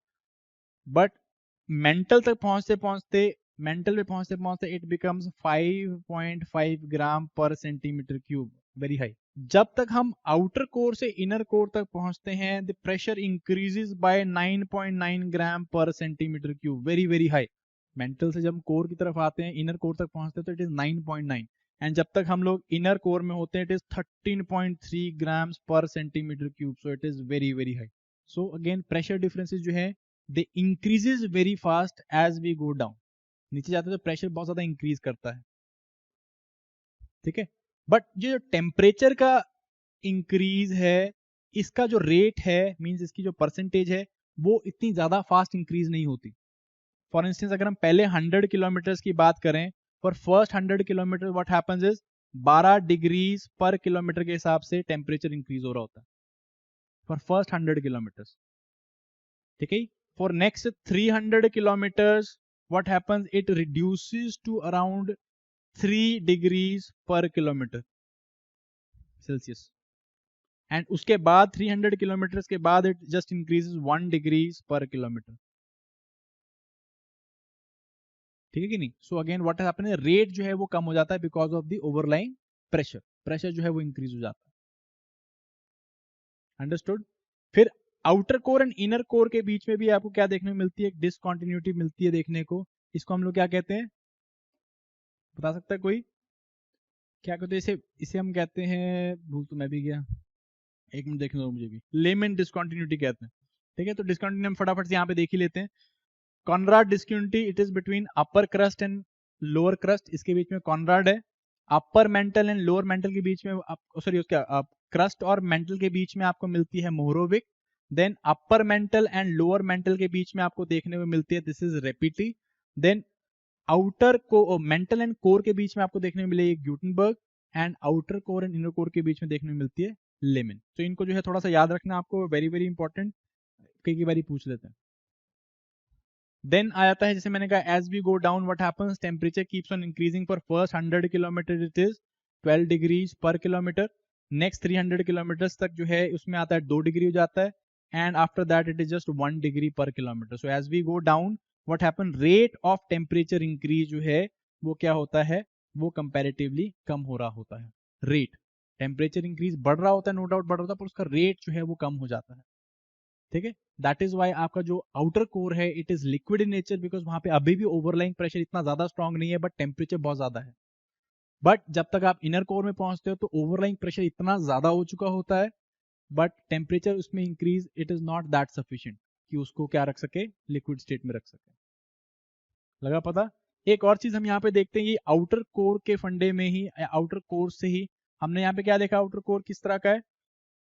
But mantle तक पहुंचते पहुंचते, मेंटल पे पहुंचते पहुंचते इट बिकम्स 5.5 ग्राम पर सेंटीमीटर क्यूब। Very high. जब तक हम आउटर कोर से इनर कोर तक पहुंचते हैं द प्रेशर इंक्रीजेस बाय 9.9 ग्राम पर centimetre cube. Very very high. Mental से जब हम कोर की तरफ आते हैं, इनर कोर तक पहुंचते हैं तो इट इज 9.9। एंड जब तक हम लोग इनर कोर में होते हैं it is 13.3 grams per centimetre cube. So it is very very high. So again pressure differences जो है they increases very fast as we go down. नीचे जाते तो प्रेशर बहुत ज्यादा इंक्रीज करता है। ठीक है। बट जो टेम्परेचर का इंक्रीज है इसका जो रेट है, मींस इसकी जो परसेंटेज है वो इतनी ज्यादा फास्ट इंक्रीज नहीं होती। फॉर इंस्टेंस अगर हम पहले 100 किलोमीटर की बात करें, for first 100 kilometre what happens is 12 degrees per kilometre के हिसाब से टेम्परेचर इंक्रीज हो रहा होता है फॉर फर्स्ट 100 किलोमीटर। ठीक है। For next 300 kilometres what happens? It reduces to around 3 degrees per kilometre Celsius. And उसके बाद 300 किलोमीटर के बाद it just increases 1 degrees per kilometre. ठीक है कि नहीं? So again what has happened, rate जो है वो कम हो जाता है because of the overlying pressure. Pressure जो है वो इंक्रीज हो जाता है। अंडरस्टूड। फिर outer core and inner core के बीच में भी आपको क्या देखने को मिलती है? एक डिसकंटिन्यूटी मिलती है देखने को। इसको हम लोग क्या कहते हैं? बता सकता है कोई? क्या कहते हैं इसे? इसे हम कहते हैं, भूल तो मैं भी गया। एक मिनट देखने दो मुझे भी, लेमन डिसकंटिन्यूटी कहते हैं। ठीक है, तो डिसकंटिन्यूटी हम फटाफट से यहाँ पे देख ही लेते हैं। Conrad discontinuity it is between upper crust and lower crust, इसके बीच में कॉनराड है। अपर मेंटल एंड लोअर मेंटल के बीच में सॉरी उसका क्रस्ट और मेंटल के बीच में आपको मिलती है Mohorovicic. Then upper mantle and lower mantle के बीच में आपको देखने को मिलती है this is Repetti. Then outer को मेंटल एंड कोर के बीच में आपको देखने को मिलेगी Gutenberg, and outer core and inner core के बीच में देखने को मिलती है लेमन। तो इनको जो है थोड़ा सा याद रखना आपको, वेरी वेरी इंपॉर्टेंट, कई बार पूछ लेते हैं। देन आ जाता है, जैसे मैंने कहा, as we go down what happens, temperature keeps on increasing for first 100 kilometre it is 12 degrees per kilometre. Next 300 kilometre तक जो है उसमें आता है 2 डिग्री हो जाता है, and after that it is just 1 degree per kilometre. So as we go down what happen, rate of temperature increase जो है वो क्या होता है, वो कंपैरेटिवली कम हो रहा होता है। रेट, टेम्परेचर इंक्रीज बढ़ रहा होता है, नो डाउट बढ़ रहा होता है, पर उसका रेट जो है वो कम हो जाता है। ठीक है, दैट इज वाई आपका जो आउटर कोर है it is liquid in nature, because वहां पे अभी भी ओवरलाइंग प्रेशर इतना ज्यादा स्ट्रांग नहीं है, बट टेम्परेचर बहुत ज्यादा है। बट जब तक आप इनर कोर में पहुंचते हो तो ओवरलाइंग प्रेशर इतना ज्यादा हो चुका होता है, बट टेम्परेचर उसमें increase it is not that sufficient कि उसको क्या रख सके, लिक्विड स्टेट में रख सके। लगा पता? एक और चीज हम यहाँ पे देखते हैं, ये आउटर कोर के फंडे में ही, आउटर कोर से ही हमने यहाँ पे क्या देखा, आउटर कोर किस तरह का है,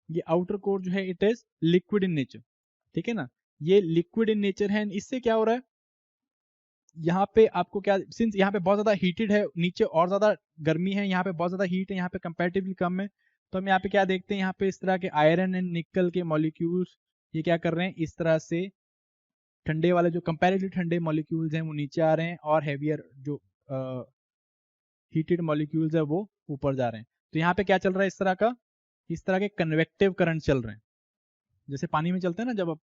ये आउटर कोर जो है it is liquid in nature. ठीक है ना, ये लिक्विड इन नेचर है। इससे क्या हो रहा है, यहाँ पे आपको क्या, सिंस यहाँ पे बहुत ज्यादा हीटेड है, नीचे और ज्यादा गर्मी है, यहाँ पे बहुत ज्यादा हीट है, यहाँ पे कंपैरेटिवली कम है। तो हम यहाँ पे क्या देखते हैं, यहाँ पे इस तरह के आयरन एंड निकल के मॉलिक्यूल्स ये क्या कर रहे हैं, इस तरह से ठंडे वाले जो कंपैरेटिवली ठंडे मॉलिक्यूल्स हैं वो नीचे आ रहे हैं, और हैवियर जो हीटेड मॉलिक्यूल्स है वो ऊपर जा रहे हैं। तो यहाँ पे क्या चल रहा है, इस तरह का, इस तरह के कन्वेक्टिव करंट चल रहे हैं, जैसे पानी में चलते हैं ना, जब आप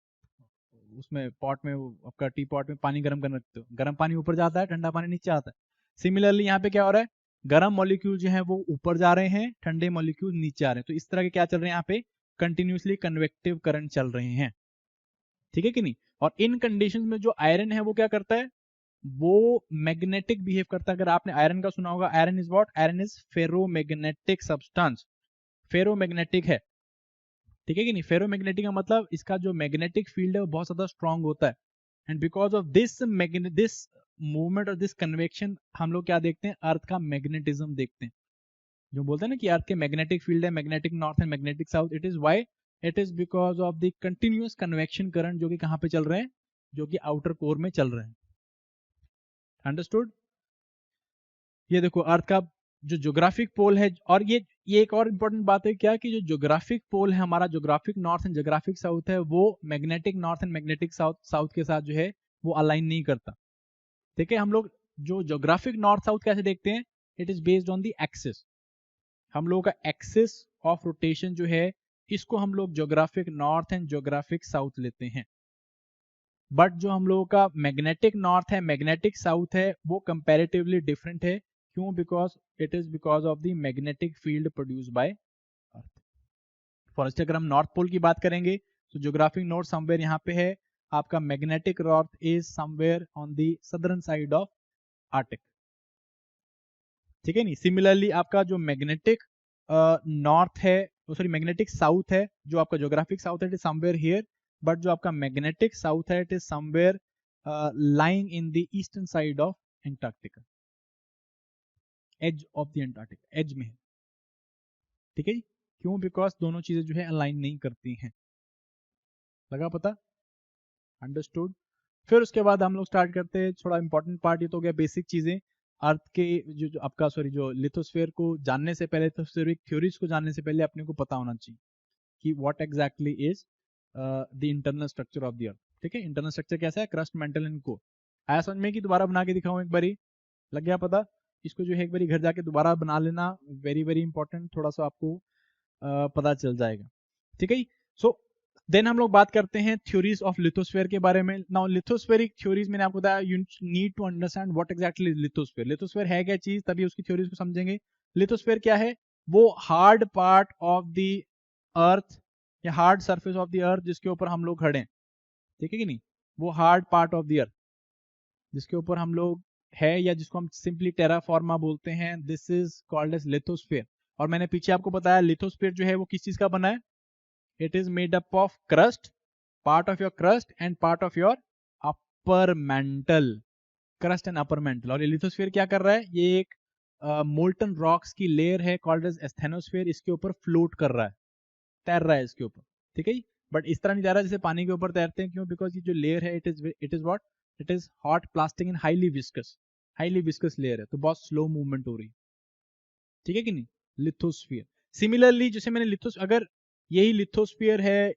उसमें पॉट में, आपका टी पॉट में पानी गर्म करने रखते हो, गर्म पानी ऊपर जाता है, ठंडा पानी नीचे आता है। सिमिलरली यहाँ पे क्या हो रहा है, गर्म मॉलिक्यूल जो है वो ऊपर जा रहे हैं, ठंडे मॉलिक्यूल नीचे आ रहे हैं। तो इस तरह के क्या चल रहे हैं यहाँ पे, कंटिन्यूसली कन्वेक्टिव करंट चल रहे हैं। ठीक है कि नहीं? और इन कंडीशंस में जो आयरन है वो क्या करता है, वो मैग्नेटिक बिहेव करता है। अगर आपने आयरन का सुना होगा, iron is what, iron is ferromagnetic substance, ferromagnetic है। ठीक है कि नहीं? फेरोमैग्नेटिक का मतलब इसका जो मैग्नेटिक फील्ड है वो बहुत ज्यादा स्ट्रांग होता है, and because of this movement और दिस कन्वेक्शन हम लोग क्या देखते हैं, अर्थ का मैग्नेटिज्म देखते हैं। जो बोलते हैं ना कि अर्थ के मैग्नेटिक फील्ड है, magnetic north and magnetic south, it is why, it is because of the continuous convection current जो कि कहाँ पे चल रहे हैं, जो कि आउटर कोर में चल रहे हैं। अंडरस्टूड? ये देखो अर्थ का जो ज्योग्राफिक पोल है, और ये एक और इंपॉर्टेंट बात है क्या, कि जो ज्योग्राफिक पोल है हमारा, geographic north and geographic south है, वो magnetic north and magnetic south के साथ जो है वो अलाइन नहीं करता। ठीक है, हम लोग जो ज्योग्राफिक नॉर्थ साउथ कैसे देखते हैं, it is based on the axis. हम लोगों का एक्सिस ऑफ रोटेशन जो है, इसको हम लोग geographic north and geographic south लेते हैं। बट जो हम लोगों का मैग्नेटिक नॉर्थ है, मैग्नेटिक साउथ है, वो कंपैरेटिवली डिफरेंट है। क्यों? Because it is because of the magnetic field produce by earth. For instance अगर हम नॉर्थ पोल की बात करेंगे तो ज्योग्राफिक नॉर्थ समवेयर यहाँ पे है, आपका magnetic north is somewhere on the southern side of Arctic. ठीक है नहीं? सिमिलरली आपका जो मैग्नेटिक नॉर्थ है, सॉरी मैग्नेटिक साउथ है, जो आपका ज्योग्राफिक साउथ है it is somewhere here, but जो आपका मैग्नेटिक साउथ है it is somewhere lying in the eastern side of Antarctica, edge of the Antarctica, edge में है। ठीक है जी? क्यों? बिकॉज दोनों चीजें जो है अलाइन नहीं करती हैं। लगा पता? अंडरस्टूड? फिर उसके बाद हम लोग स्टार्ट करते हैं, थोड़ा इंपॉर्टेंट पार्ट ये तो हो गया, बेसिक चीजें अर्थ के जो आपका सॉरी जो लिथोस्फीयर को जानने से पहले, लिथोस्फेरिक थ्योरीज को जानने से पहले अपने को पता होना चाहिए कि what exactly is the internal structure of the अर्थ। ठीक है, इंटरनल स्ट्रक्चर कैसा है, क्रस्ट, मेंटल एंड कोर। आया समझ में कि दोबारा बना के दिखाऊं एक बारी? लग गया पता? इसको जो है एक बारी घर जाके दोबारा बना लेना, वेरी वेरी इंपॉर्टेंट, थोड़ा सा आपको पता चल जाएगा। ठीक है, सो देन हम लोग बात करते हैं थ्योरीज ऑफ लिथोस्फीयर के बारे में। नाउ लिथोस्फेरिक थ्योरीज मैंने आपको बताया, you need to understand what exactly lithosphere, lithosphere है क्या चीज, तभी उसकी थ्योरीज को समझेंगे। लिथोस्फीयर क्या है, वो hard part of the earth या hard surface of the earth जिसके ऊपर हम लोग खड़े हैं। ठीक है कि नहीं? वो hard part of the earth जिसके ऊपर हम लोग है, या जिसको हम सिंपली टेराफॉर्मा बोलते हैं, this is called as lithosphere. और मैंने पीछे आपको बताया लिथोस्फीयर जो है वो किस चीज का बना है, It is made up of crust, part of your crust and part of your upper mantle. Crust and upper mental. और लिथोस्फीयर क्या कर रहा है, ये एक मोल्टन रॉक्स की लेयर है कॉल्ड एज एस्थेनोस्फीयर, इसके ऊपर फ्लोट कर रहा है, तैर रहा है इसके ऊपर, ठीक है। बट इस तरह नहीं तैर रहा जैसे पानी के ऊपर तैरते हैं, क्यों? बिकॉज ये जो लेयर है it is what, it is hot plastic and highly viscous layer है, तो बहुत स्लो मूवमेंट हो रही है, ठीक है कि नहीं। लिथोस्फीयर सिमिलरली जैसे मैंने अगर यही लिथोस्फीयर है,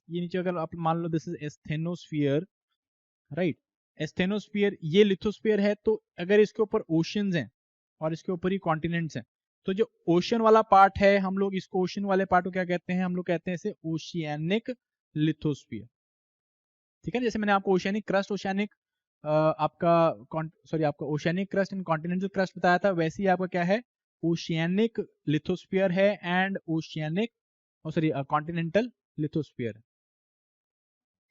ये नीचे अगर आप मान लो this is asthenosphere, right, asthenosphere, ये लिथोस्फीयर है, तो अगर इसके ऊपर ओशंस हैं और इसके ऊपर ही कॉन्टिनेंट्स हैं, तो जो ओशन वाला पार्ट है, हम लोग इसको ओशन वाले पार्ट को क्या कहते हैं, हम लोग कहते हैं इसे ओशियानिक लिथोस्फीयर, ठीक है। जैसे मैंने आपको ओशियानिक क्रस्ट, ओशियानिक आपका oceanic crust and continental crust बताया था, वैसे ही आपका क्या है, ओशियानिक लिथोस्फीयर है एंड ओशियानिक कॉन्टिनेंटल लिथोस्फीयर है,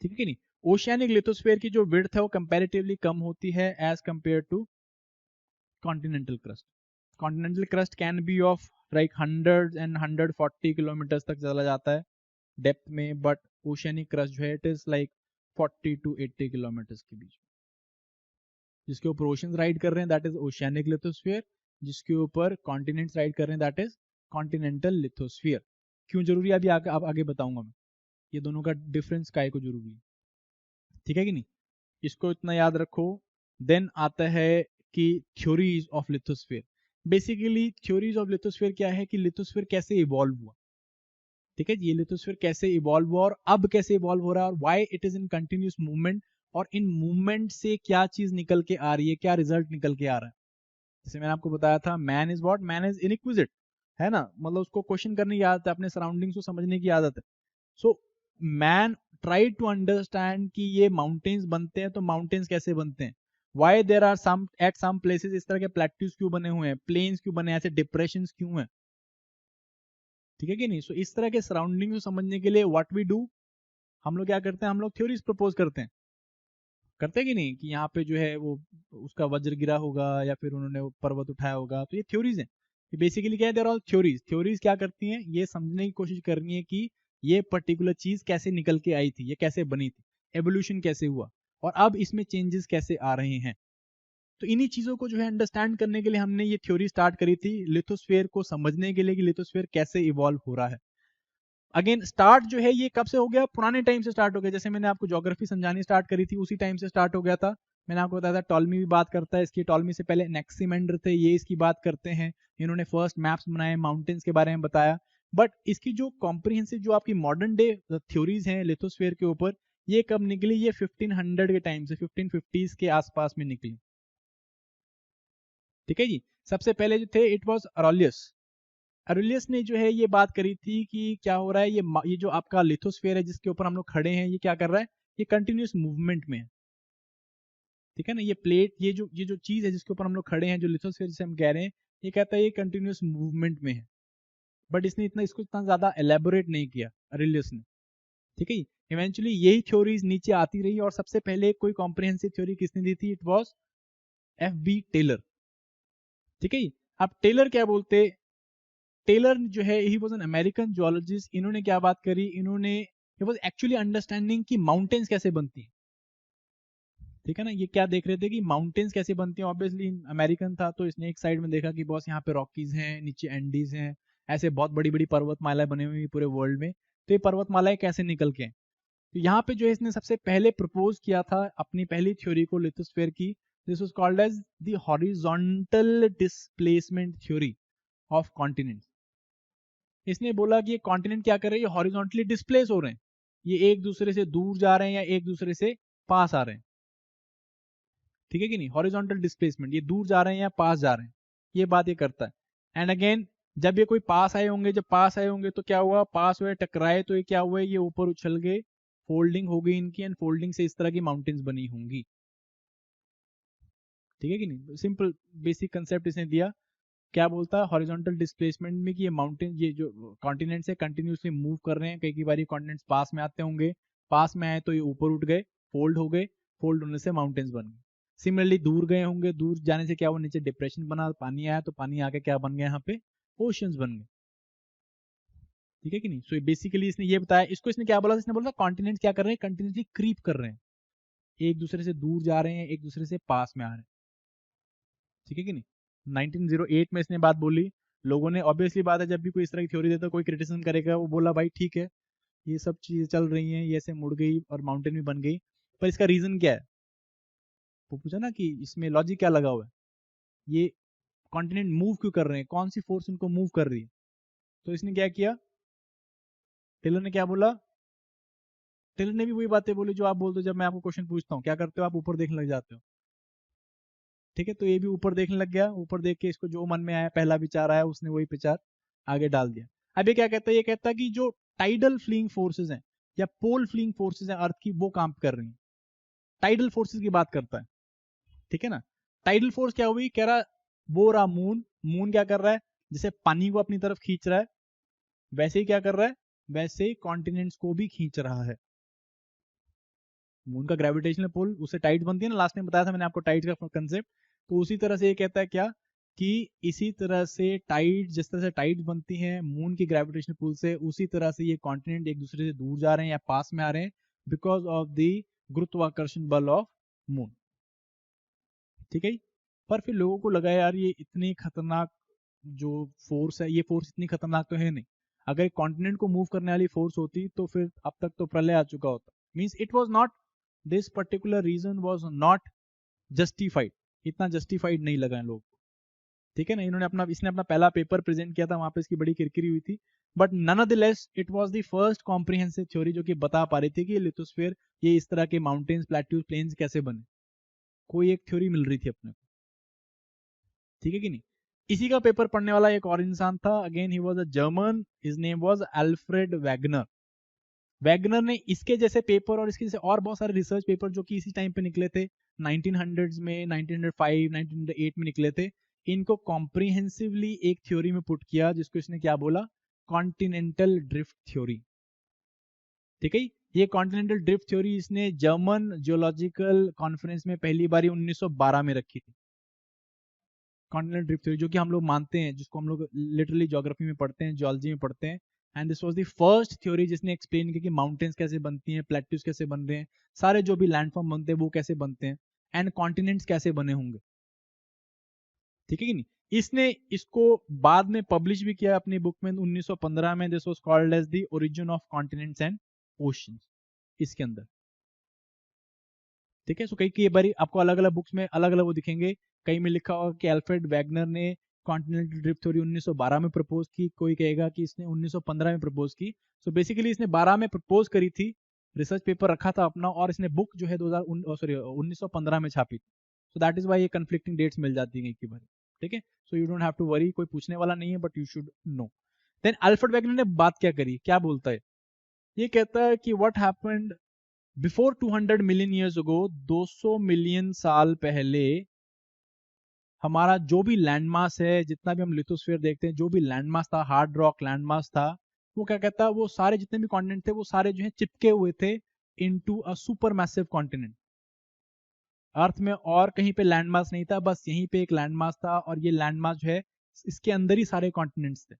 ठीक है कि नहीं। ओशियानिक लिथोस्फीयर की जो विड्थ है वो कंपैरेटिवली कम होती है as compare to continental crust. Continental crust can be of like 100 and 140 kilometre तक चला जाता है डेप्थ में, बट ओशियानिक क्रस्ट जो है it is like 40 to 80 kilometre के बीच। जिसके ऊपर ओशंस राइड कर रहे हैं दैट इज ओशियानिक लिथोस्फीयर, जिसके ऊपर कॉन्टिनेंट्स राइड कर रहे हैं दैट इज कॉन्टिनेंटल लिथोस्फीयर। क्यों जरूरी है अभी आगे बताऊंगा मैं, ये दोनों का डिफरेंस काय को जरूरी है, ठीक है कि नहीं, इसको इतना याद रखो। देन आता है कि theories of lithosphere. Basically theories of lithosphere क्या है कि लिथोस्फीयर कैसे इवॉल्व हुआ, ठीक है, ये लिथोस्फीयर कैसे इवॉल्व हुआ और अब कैसे इवॉल्व हो रहा है, और why it is in continuous movement, और इन मूवमेंट से क्या चीज निकल के आ रही है, क्या रिजल्ट निकल के आ रहा है। जैसे मैंने आपको बताया था, man is what, man is inquisitive, है ना, मतलब उसको क्वेश्चन करने की आदत है, अपने सराउंडिंग्स को समझने की आदत है। So man try to understand कि ये माउंटेन्स बनते हैं तो माउंटेन्स कैसे बनते हैं, why there are some at some places इस तरह के प्लेट्यूज क्यों बने हुए हैं, प्लेन्स क्यों बने हैं, ऐसे डिप्रेशन क्यों हैं, ठीक है कि नहीं। सो इस तरह के सराउंडिंग को समझने के लिए व्हाट वी डू, हम लोग क्या करते हैं, हम लोग थ्योरीज प्रपोज करते हैं कि नहीं, कि यहाँ पे जो है वो उसका वज्र गिरा होगा या फिर उन्होंने वो पर्वत उठाया होगा, तो ये थ्योरीज हैं। बेसिकली क्या है, देयर आर थ्योरीज। थ्योरीज क्या करती हैं, ये समझने की कोशिश करनी है कि ये पर्टिकुलर चीज कैसे निकल के आई थी, ये कैसे बनी थी, एवोल्यूशन कैसे हुआ, और अब इसमें चेंजेस कैसे आ रहे हैं। तो इन्हीं चीजों को जो है अंडरस्टैंड करने के लिए हमने ये थ्योरी स्टार्ट करी थी, लिथोस्फीयर को समझने के लिए कि लिथोस्फीयर कैसे इवॉल्व हो रहा है। अगेन स्टार्ट जो है ये कब से हो गया, पुराने टाइम से स्टार्ट हो गया। जैसे मैंने आपको ज्योग्राफी समझानी स्टार्ट करी थी, उसी टाइम से स्टार्ट हो गया था। मैंने आपको बताया था टॉलमी भी बात करता है इसकी, टॉलमी से पहले एनेक्सिमेंडर थे, ये इसकी बात करते हैं, इन्होंने फर्स्ट मैप्स बनाए, माउंटेन्स के बारे में बताया। बट इसकी जो कॉम्प्रिहेंसिव जो आपकी मॉडर्न डे थ्योरीज हैं लिथोस्फीयर के ऊपर, ये कब निकली, ये 1500 के टाइम से 1550s के आसपास में निकली, ठीक है जी। सबसे पहले जो थे इट वॉज अरुलियस ने जो है ये बात करी थी कि क्या हो रहा है, ये जो आपका लिथोस्फीयर है जिसके ऊपर हम लोग खड़े हैं, ये क्या कर रहा है, ये कंटिन्यूस मूवमेंट में है, ठीक है ना। ये प्लेट, ये जो चीज है जिसके ऊपर हम लोग खड़े हैं, जो लिथोस्फीयर जिसे हम कह रहे हैं, ये कहता है ये कंटिन्यूस मूवमेंट में है। बट इसने इसको इतना ज्यादा एलेबोरेट नहीं किया अरुलियस ने, ठीक है। इवेंचुअली यही थ्योरीज नीचे आती रही, और सबसे पहले कोई कॉम्प्रिहेंसिव थ्योरी किसने दी थी, इट वॉज F.B. टेलर, ठीक है। अब टेलर क्या बोलते, टेलर जो है he was an American geologist. इन्होंने क्या बात करी, इन्होंने ही वाज एक्चुअली अंडरस्टैंडिंग कि माउंटेन्स कैसे बनती हैं, ठीक है ना। ये क्या देख रहे थे कि माउंटेन्स कैसे बनती हैं, ऑब्वियसली अमेरिकन था तो इसने एक साइड में देखा कि बॉस यहाँ पे रॉकीज हैं, नीचे एंडीज हैं, ऐसे बहुत बड़ी बड़ी पर्वतमालाएं बनी हुई पूरे वर्ल्ड में, तो ये पर्वतमालाएं कैसे निकल के, तो यहाँ पे जो है इसने सबसे पहले प्रपोज किया था अपनी पहली थ्योरी को लिथोस्फीयर की। This was called as the horizontal displacement theory of continents. इसने बोला कि ये कॉन्टिनेंट क्या कर रहे हैं, ये हॉरिजॉन्टली डिस्प्लेस हो रहे हैं, ये एक दूसरे से दूर जा रहे हैं या एक दूसरे से पास आ रहे हैं, ठीक है कि नहीं। हॉरिजॉन्टल डिस्प्लेसमेंट, ये दूर जा रहे हैं या पास जा रहे हैं, ये बात ये करता है। एंड अगेन जब ये कोई पास आए होंगे, जब पास आए होंगे तो क्या हुआ, पास हुए टकराए तो ये क्या हुआ, ये ऊपर उछल गए, फोल्डिंग हो गई इनकी, एंड फोल्डिंग से इस तरह की माउंटेन्स बनी होंगी, ठीक है कि नहीं। सिंपल बेसिक कंसेप्ट इसने दिया। क्या बोलता है हॉरिजॉन्टल डिस्प्लेसमेंट में कि ये माउंटेन, ये जो कॉन्टिनेंट्स है कंटिन्यूसली मूव कर रहे हैं, कई बार कॉन्टिनेंट्स पास में आते होंगे, पास में आए तो ये ऊपर उठ गए, फोल्ड हो गए, फोल्ड होने से माउंटेन्स बन गए। सिमिलरली दूर गए होंगे, दूर जाने से क्या हुआ, नीचे डिप्रेशन बना, पानी आया तो पानी आके क्या बन गया, यहाँ पे ओशियंस बन गए, ठीक है कि नहीं। सो बेसिकली इसने ये बताया, इसको इसने क्या बोला, इसने बोला कॉन्टिनेंट क्या कर रहे हैं, कंटिन्यूसली क्रीप कर रहे हैं, एक दूसरे से दूर जा रहे हैं, एक दूसरे से पास में आ रहे हैं। ठीक है कि नहीं। 1908 में इसने बात बोली, लोगों ने, ऑब्वियसली बात है, जब भी कोई इस तरह की थ्योरी देता है कोई क्रिटिसिज्म करेगा, वो बोला भाई ठीक है ये सब चीजें चल रही हैं, ये ऐसे मुड़ गई और माउंटेन भी बन गई, पर इसका रीजन क्या है। वो पूछा ना कि इसमें लॉजिक क्या लगा हुआ है, ये कॉन्टिनेंट मूव क्यों कर रहे हैं, कौन सी फोर्स इनको मूव कर रही है। तो इसने क्या किया, टेलर ने क्या बोला, टेलर ने भी वही बातें बोली जो आप बोलते हो, जब मैं आपको क्वेश्चन पूछता हूँ क्या करते हो आप, ऊपर देखने लग जाते हो। ठीक है, तो ये भी ऊपर देखने लग गया, ऊपर देख के इसको जो मन में आया, पहला विचार आया, उसने वही विचार आगे डाल दिया। अब ये क्या कहता है, ये कहता है कि जो टाइडल फ्लीइंग फोर्सेज हैं या पोल फ्लीइंग फोर्सेज हैं अर्थ की, वो काम कर रही हैं। टाइडल फोर्सेज की बात करता है, ठीक है ना। टाइडल फोर्स क्या हुई, कह रहा वो रहा मून, मून क्या कर रहा है, जैसे पानी को अपनी तरफ खींच रहा है, वैसे ही क्या कर रहा है, वैसे ही कॉन्टिनेंट्स को भी खींच रहा है। मून का ग्रेविटेशनल पुल, उससे टाइड बनती है ना, लास्ट में बताया था मैंने आपको टाइड का कंसेप्ट। तो उसी तरह से ये कहता है क्या, कि इसी तरह से टाइड, जिस तरह से टाइड बनती है मून की ग्रेविटेशनल पुल से, उसी तरह से ये कॉन्टिनेंट एक दूसरे से दूर जा रहे हैं या पास में आ रहे हैं, बिकॉज ऑफ द गुरुत्वाकर्षण बल ऑफ मून। ठीक है। पर फिर लोगों को लगा यार ये इतनी खतरनाक जो फोर्स है, ये फोर्स इतनी खतरनाक तो है नहीं, अगर एक कॉन्टिनेंट को मूव करने वाली फोर्स होती तो फिर अब तक तो प्रलय आ चुका होता। Means it was not, this particular reason was not justified, इतना जस्टिफाइड नहीं लगा इन लोगों को। ठीक है ना, इन्होंने अपना, इसने अपना पहला पेपर प्रेजेंट किया था, वहां पे इसकी बड़ी किरकिरी हुई थी, but none of the less it was the first comprehensive theory जो कि बता पा रही थी कि लिथोस्फीयर, ये इस तरह के माउंटेन्स, प्लेट्यूज, प्लेन्स कैसे बने, कोई एक थ्योरी मिल रही थी अपने को। ठीक है कि नहीं। इसी का पेपर पढ़ने वाला एक और इंसान था, again he was a German, his name was Alfred Wegener. Wegener ने इसके जैसे पेपर और इसके जैसे और बहुत सारे रिसर्च पेपर जो कि इसी टाइम पे निकले थे, 1900s में, 1905, 1908 में निकले थे, इनको कॉम्प्रिहेंसिवली एक थ्योरी में पुट किया, जिसको इसने क्या बोला, कॉन्टिनेंटल ड्रिफ्ट थ्योरी। ठीक है, ये कॉन्टिनेंटल ड्रिफ्ट थ्योरी इसने जर्मन जियोलॉजिकल कॉन्फ्रेंस में पहली बारी 1912 में रखी थी। कॉन्टिनेंटल ड्रिफ्ट थ्योरी जो कि हम लोग मानते हैं, जिसको हम लोग लिटरली ज्योग्राफी में पढ़ते हैं, जियोलॉजी में पढ़ते हैं, and this was the first theory जिसने एक्सप्लेन किया कि माउंटेन्स कैसे बनती हैं, प्लेट्यूज कैसे बन रहे हैं, सारे जो भी लैंडफॉर्म बनते हैं वो कैसे बनते हैं, एंड कॉन्टिनेंट्स कैसे बने होंगे। ठीक है कि नहीं। इसने इसको बाद में पब्लिश भी किया अपनी बुक में 1915 में, this was called as the origin of continents and oceans, इसके अंदर। ठीक है, सो कई बार आपको अलग अलग बुक्स में अलग अलग वो दिखेंगे, कई में लिखा होगा कि अल्फ्रेड वैगनर ने कॉन्टिनेंटल ड्रिफ्ट थ्योरी 1912 में प्रपोज की, कोई कहेगा कि इसने 1915 में प्रपोज की। सो बेसिकली इसने 12 में प्रपोज करी थी, रिसर्च पेपर रखा था अपना, और इसने बुक जो है 1915 में छापी थी। सो दैट इज वाई ये कंफ्लिक्टिंग डेट्स मिल जाती हैं कई बार। ठीक है, so you don't have to worry, कोई पूछने वाला नहीं है, but you should know. Then Alfred Wegener ने बात क्या करी, क्या बोलता है, ये कहता है कि what happened before 200 million years ago, 200 million साल पहले हमारा जो भी लैंडमास है, जितना भी हम लिथोस्फीयर देखते हैं, जो भी लैंडमास था, हार्ड रॉक लैंडमास था, वो क्या कहता है, वो सारे जितने भी कॉन्टिनेंट थे वो सारे जो है चिपके हुए थे into a super massive continent. Earth में और कहीं पे लैंडमास नहीं था, बस यहीं पे एक लैंडमास था, और ये लैंडमास जो है इसके अंदर ही सारे कॉन्टिनेंट्स थे।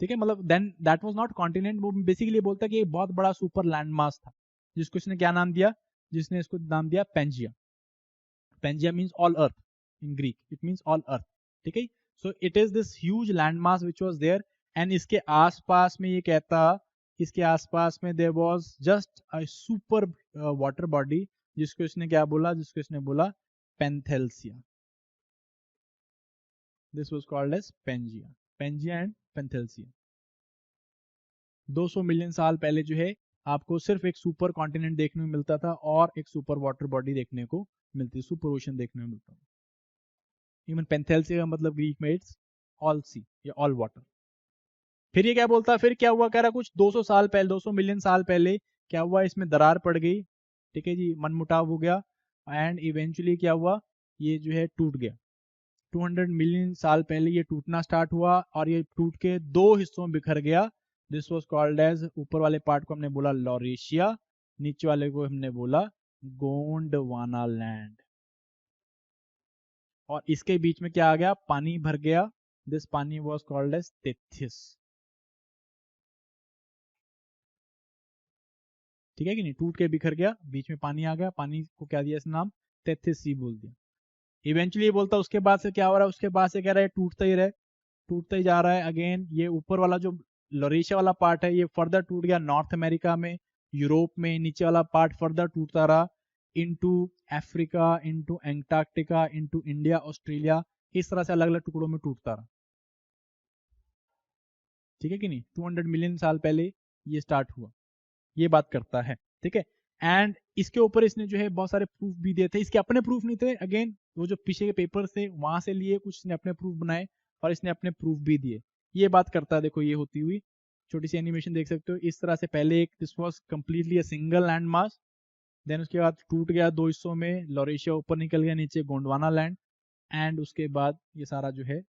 ठीक है, मतलब then that was not continent, वो बेसिकली बोलता है कि एक बहुत बड़ा सुपर लैंडमास था, जिसको इसने क्या नाम दिया, जिसने इसको नाम दिया Pangaea. Pangaea means all earth, in Greek it means all earth. ठीक है, so it is this huge landmass which was there, and इसके आसपास में ये कहता, इसके आसपास में there was just a super water body, जिसको इसने क्या बोला, जिसको इसने बोला Panthalassa. This was called as Pangaea, Pangaea and Panthalassa. 200 million साल पहले जो है आपको सिर्फ एक सुपर कॉन्टिनेंट देखने को मिलता था, और एक सुपर वाटर बॉडी देखने को मिलती, सुपर ओशन देखने को मिलता था। इवन पेंथेल्सिया का मतलब ग्रीक में इट्स ऑल सी या ऑल वाटर। फिर ये क्या बोलता, फिर क्या हुआ, कह रहा कुछ 200 साल पहले, 200 मिलियन साल पहले क्या हुआ, इसमें दरार पड़ गई। ठीक है जी, मनमुटाव हो गया, एंड इवेंचुअली क्या हुआ, ये जो है टूट गया। 200 मिलियन साल पहले ये टूटना स्टार्ट हुआ, और ये टूट के दो हिस्सों में बिखर गया। दिस वाज कॉल्ड एज, ऊपर वाले पार्ट को हमने बोला लॉरेशिया, नीचे वाले को हमने बोला गोंडवाना लैंड, और इसके बीच में क्या आ गया, पानी भर गया। दिस पानी वाज कॉल्ड एज टेथिस। ठीक है कि नहीं, टूट के बिखर गया, बीच में पानी आ गया, पानी को क्या दिया इसने नाम, तेथिस सी बोल दिया। इवेंचुअली ये बोलता है उसके बाद से क्या हो रहा है, उसके बाद से कह रहा है टूटता ही रहे, टूटता ही जा रहा है। अगेन ये ऊपर वाला जो लोरेशिया वाला पार्ट है ये फर्दर टूट गया नॉर्थ अमेरिका में, यूरोप में, नीचे वाला पार्ट फर्दर टूटता रहा into Africa, into Antarctica, into India, Australia, इस तरह से अलग अलग टुकड़ों में टूटता रहा। ठीक है कि नहीं, 200 मिलियन साल पहले ये स्टार्ट हुआ, ये बात करता है। ठीक है, एंड इसके ऊपर इसने जो है बहुत सारे प्रूफ भी दिए थे, इसके अपने प्रूफ नहीं थे, अगेन वो जो पीछे के पेपर थे वहां से लिए कुछ, इसने अपने प्रूफ बनाए और इसने अपने प्रूफ भी दिए। ये बात करता है, देखो ये होती हुई छोटी सी एनिमेशन देख सकते हो, इस तरह से पहले एक this was completely a single land mass, then उसके बाद टूट गया दो हिस्सों में, लोरेशिया ऊपर निकल गया, नीचे गोंडवाना लैंड, एंड उसके बाद ये सारा जो है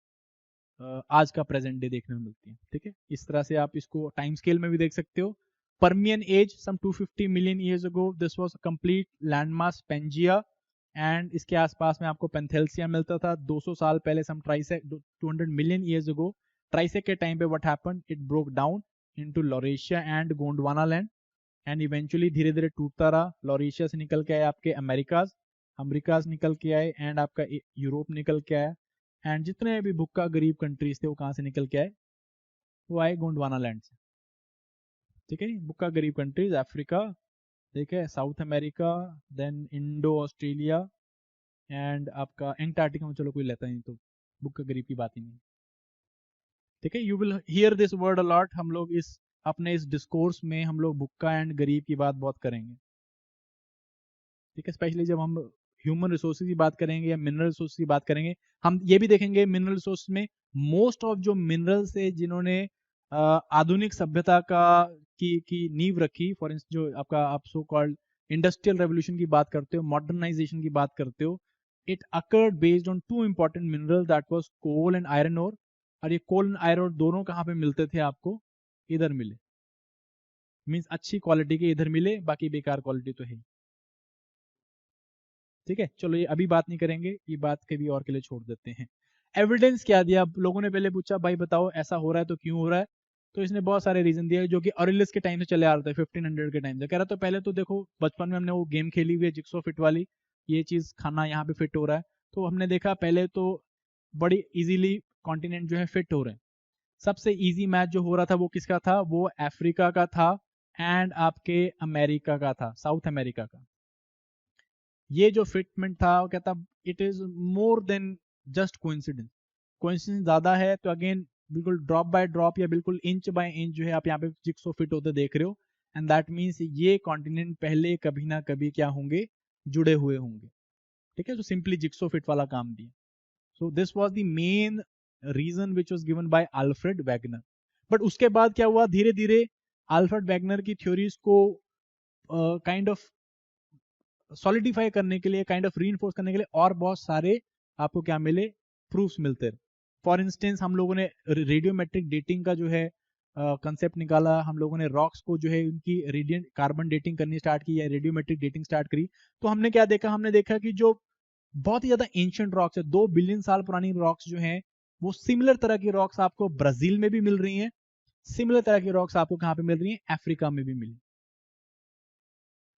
आज का प्रेजेंट डे देखने में मिलती है। ठीक है, इस तरह से आप इसको टाइम स्केल में भी देख सकते हो। Permian age some 250 million years ago, this was a complete landmass Pangea, and इसके आसपास में आपको पेंथेल्सिया मिलता था 200 साल पहले, some Triassic 200 million years ago, Triassic के टाइम पे what happened, it broke down into Laurasia and Gondwana land, and eventually धीरे धीरे टूटता रहा, Laurasia से निकल के आए आपके अमेरिकाज निकल के आए, एंड आपका यूरोप निकल के आया, एंड जितने भी भुक्का गरीब कंट्रीज थे वो कहाँ से निकल के आए, वो आए गोंडवाना लैंड से। ठीक है, बुक्का गरीब कंट्रीज, अफ्रीका, ठीक है, South America, then Indo Australia, and आपका एंटार्क्टिका में चलो कोई लेता नहीं तो बुक्का गरीब की बात ही नहीं। ठीक है, you will hear this word a lot, हम लोग इस अपने इस डिस्कोर्स में हम लोग बुक्का एंड गरीब की बात बहुत करेंगे। ठीक है, स्पेशली जब हम ह्यूमन रिसोर्सेज की बात करेंगे या मिनरल रिसोर्स की बात करेंगे, हम ये भी देखेंगे मिनरल रिसोर्स में मोस्ट ऑफ जो मिनरल्स है जिन्होंने आधुनिक सभ्यता की नींव रखी, फॉर इंस्टेंस जो आपका आप सो कॉल्ड इंडस्ट्रियल रेवोल्यूशन की बात करते हो, मॉडर्नाइजेशन की बात करते हो, it occurred based on two important mineral, that was coal and iron ore. और ये कोल एंड आयरन ओर दोनों कहाँ पे मिलते थे आपको, इधर मिले, मीन्स अच्छी क्वालिटी के इधर मिले, बाकी बेकार क्वालिटी तो है। ठीक है, चलो ये अभी बात नहीं करेंगे, ये बात कभी और के लिए छोड़ देते हैं। एविडेंस क्या दिया, लोगों ने पहले पूछा भाई बताओ ऐसा हो रहा है तो क्यों हो रहा है, तो इसने बहुत सारे रीजन दिए जो कि ऑरिलिस के टाइम से चले आ रहे थे, 1500 के टाइम से। कह रहा तो पहले तो देखो बचपन में हमने वो गेम खेली हुई है जिक्सो फिट वाली, ये चीज खाना यहाँ पे फिट हो रहा है, तो हमने देखा पहले तो बड़ी इजीली कॉन्टिनेंट जो है फिट हो रहे हैं। सबसे इजी मैच जो हो रहा था वो किसका था, वो अफ्रीका का था एंड आपके अमेरिका का था, साउथ अमेरिका का। ये जो फिटमेंट था वो कहता it is more than just coincidence, coincidence ज्यादा है, तो अगेन बिल्कुल ड्रॉप बाय ड्रॉप या बिल्कुल इंच बाय इंच जो है आप यहाँ पे जिक्सो फिट होते देख रहे हो, एंड दैट मीन्स ये कॉन्टिनेंट पहले कभी ना कभी क्या होंगे, जुड़े हुए होंगे। ठीक है, तो सिंपली जिक्सो फिट वाला काम दिया। So this was the main reason which was given by Alfred Wegener. But उसके बाद क्या हुआ, धीरे धीरे अल्फ्रेड वैगनर की थ्योरीज को काइंड ऑफ सॉलिडिफाई करने के लिए, काइंड ऑफ रीइंफोर्स करने के लिए और बहुत सारे आपको क्या मिले, प्रूफ्स मिलते रहे। फॉर इंस्टेंस हम लोगों ने रेडियोमेट्रिक डेटिंग का जो है कंसेप्ट निकाला, हम लोगों ने रॉक्स को जो है उनकी रेडियंट कार्बन डेटिंग करनी स्टार्ट की या रेडियोमेट्रिक डेटिंग स्टार्ट करी, तो हमने क्या देखा, हमने देखा कि जो बहुत ही ज्यादा एंशियंट रॉक्स है, 2 बिलियन साल पुरानी रॉक्स जो हैं, वो सिमिलर तरह की रॉक्स आपको ब्राजील में भी मिल रही हैं, सिमिलर तरह की रॉक्स आपको कहाँ पे मिल रही हैं, अफ्रीका में भी मिली।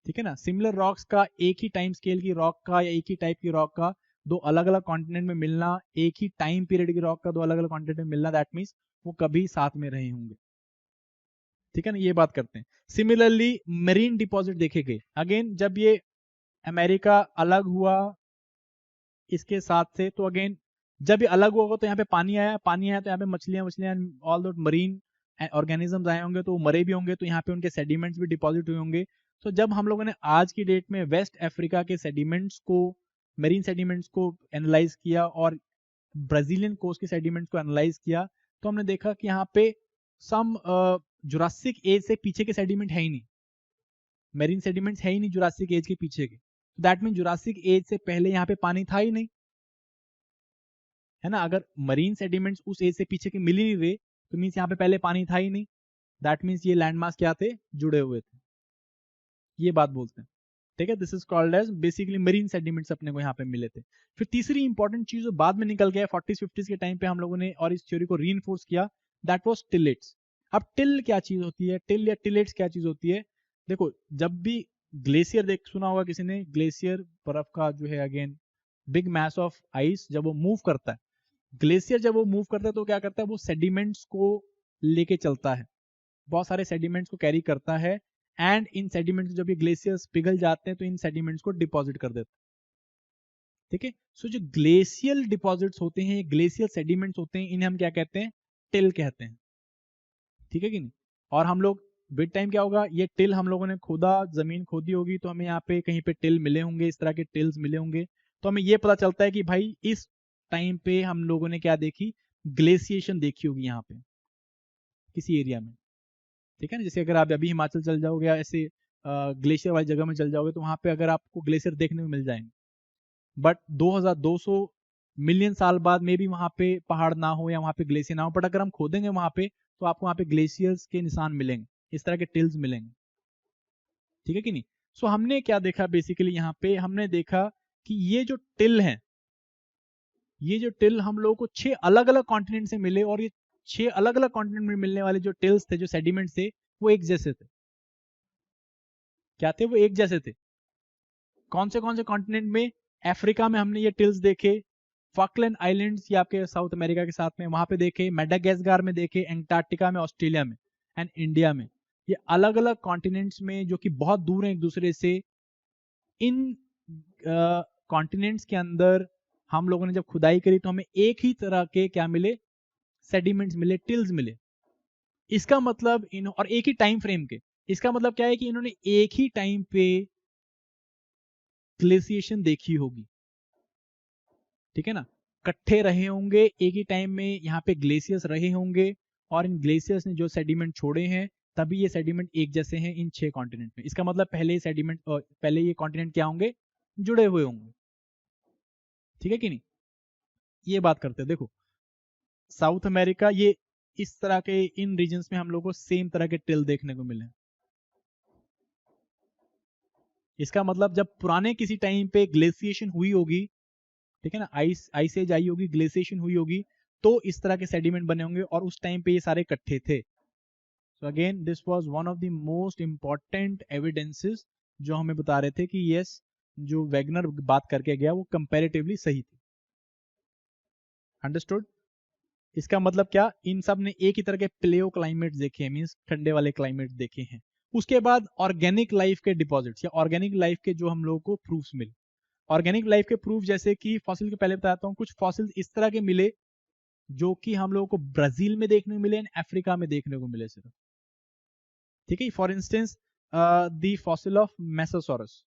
ठीक है ना, सिमिलर रॉक्स का एक ही टाइम स्केल की रॉक का या एक ही टाइप की रॉक का दो अलग अलग कॉन्टिनेंट में मिलना, एक ही टाइम पीरियड की रॉक का दो अलग अलग कॉन्टिनेंट में मिलना, दैट मीन्स वो कभी साथ में रहे होंगे। ठीक है ना, ये बात करते हैं। सिमिलरली मेरीन डिपॉजिट देखे गए, अगेन जब ये अमेरिका अलग हुआ इसके साथ से, तो अगेन जब ये अलग होगा तो यहाँ पे पानी आया, पानी आया तो यहाँ पे मछलियां ऑल द मरीन ऑर्गेनिजम्स आए होंगे, तो वो मरे भी होंगे, तो यहाँ पे उनके सेडिमेंट्स भी डिपॉजिट हुए होंगे। तो जब हम लोगों ने आज की डेट में वेस्ट अफ्रीका के सेडिमेंट्स को, मेरीन सेडिमेंट्स को एनालाइज किया और ब्राजीलियन कोस्ट के सेडिमेंट्स को एनालाइज किया, तो हमने देखा कि यहाँ पे सम जुरासिक एज से पीछे के सेडिमेंट है ही नहीं, मेरीन सेडिमेंट्स है ही नहीं जुरासिक एज के पीछे के, दैट मीन जुरासिक एज से पहले यहाँ पे पानी था ही नहीं, है ना। अगर मरीन सेडिमेंट्स उस एज से पीछे के मिल ही नहीं रहे, तो मीन्स यहाँ पे पहले पानी था ही नहीं, दैट मीन्स ये लैंडमास क्या थे, जुड़े हुए थे, ये बात बोलते हैं। ठीक है, this is called as basically marine sediments अपने को यहाँ पे मिले थे। फिर तीसरी इंपॉर्टेंट चीज जो बाद में निकल गया 40s 50s के टाइम पे हम लोगों ने और इस थ्योरी को रीइंफोर्स किया, दैट वाज टिलेट्स। अब टिल क्या चीज होती है, टिल या टिलेट्स क्या चीज होती है, देखो जब भी ग्लेशियर देख सुना होगा किसी ने, ग्लेशियर बर्फ का जो है again big mass of ice, जब वो मूव करता है, ग्लेशियर जब वो मूव करता है तो क्या करता है, वो सेडिमेंट्स को लेके चलता है, बहुत सारे सेडिमेंट्स को कैरी करता है, एंड इन सेडिमेंट्स जब ये ग्लेशियर्स पिघल जाते हैं तो इन सेडिमेंट्स को डिपॉजिट कर देते हैं। ठीक है, सो जो ग्लेशियल डिपॉजिट्स होते हैं, ग्लेशियल सेडिमेंट्स होते हैं, इन्हें हम क्या कहते हैं, टिल कहते हैं। ठीक है कि नहीं। और हम लोग विद टाइम क्या होगा, ये टिल हम लोगों ने खोदा, जमीन खोदी होगी तो हमें यहाँ पे कहीं पे टिल मिले होंगे, इस तरह के टिल्स मिले होंगे, तो हमें ये पता चलता है कि भाई इस टाइम पे हम लोगों ने क्या देखी, ग्लेशिएशन देखी होगी यहाँ पे किसी एरिया में। ठीक है ना, जैसे अगर आप अभी हिमाचल चल जाओगे या ऐसे ग्लेशियर वाली जगह में चल जाओगे तो वहां पे अगर आपको ग्लेशियर देखने को मिल जाएंगे, बट 2200 मिलियन साल बाद में भी वहां पे पहाड़ ना हो या वहां पे ग्लेशियर ना हो, बट अगर हम खोदेंगे वहां पे तो आपको वहां पे ग्लेशियर्स के निशान मिलेंगे, इस तरह के टिल्स मिलेंगे। ठीक है कि नहीं। सो हमने क्या देखा बेसिकली, यहाँ पे हमने देखा कि ये जो टिल हैं, ये जो टिल हम लोगों को 6 अलग अलग कॉन्टिनेंट से मिले, और ये 6 अलग अलग कॉन्टिनेंट में मिलने वाले जो टिल्स थे, जो सेडिमेंट थे, वो एक जैसे थे। क्या थे, वो एक जैसे थे। कौन से कॉन्टिनेंट में, अफ्रीका में हमने ये टिल्स देखे, फॉकलैंड आइलैंड्स ये आपके साउथ अमेरिका के साथ में, वहां पे देखे, मेडागास्कर में देखे, एंटार्क्टिका में, ऑस्ट्रेलिया में, एंड इंडिया में। ये अलग अलग कॉन्टिनेंट्स में जो कि बहुत दूर हैं एक दूसरे से, इन कॉन्टिनेंट्स के अंदर हम लोगों ने जब खुदाई करी तो हमें एक ही तरह के क्या मिले, सेडिमेंट्स मिले, टिल्स मिले। इसका मतलब इन, और एक ही टाइम फ्रेम के, इसका मतलब क्या है कि इन्होंने एक ही टाइम पे ग्लेशिएशन देखी होगी। ठीक है ना, इकट्ठे रहे होंगे एक ही टाइम में, यहाँ पे ग्लेशियर्स रहे होंगे, और इन ग्लेशियर्स ने जो सेडिमेंट छोड़े हैं, तभी ये सेडिमेंट एक जैसे हैं इन 6 कॉन्टिनेंट में। इसका मतलब पहले सेडिमेंट, पहले ये कॉन्टिनेंट क्या होंगे, जुड़े हुए होंगे। ठीक है कि नहीं। ये बात करते हैं, देखो साउथ अमेरिका, ये इस तरह के इन रीजन्स में हम लोग को सेम तरह के टिल देखने को मिले। इसका मतलब जब पुराने किसी टाइम पे ग्लेशिएशन हुई होगी, ठीक है ना, आइस एज आई होगी, ग्लेशिएशन हुई होगी, तो इस तरह के सेडिमेंट बने होंगे, और उस टाइम पे ये सारे इकट्ठे थे। So again this was one of the most important evidences जो हमें बता रहे थे कि यस, जो वैगनर बात करके गया वो कंपैरेटिवली सही थी। अंडरस्टूड। इसका मतलब क्या, इन सब ने एक ही तरह के प्लेयो क्लाइमेट देखे हैं, मींस ठंडे वाले क्लाइमेट देखे हैं। उसके बाद ऑर्गेनिक लाइफ के डिपॉजिट्स या ऑर्गेनिक लाइफ के जो हम लोगों को प्रूफ्स मिले, ऑर्गेनिक लाइफ के प्रूफ, जैसे कि फॉसिल के पहले बताता हूँ, कुछ फॉसिल इस तरह के मिले जो कि हम लोगों को ब्राजील में देखने को मिले, अफ्रीका में देखने को मिले सिर्फ। ठीक है, for instance the fossil of Mesosaurus,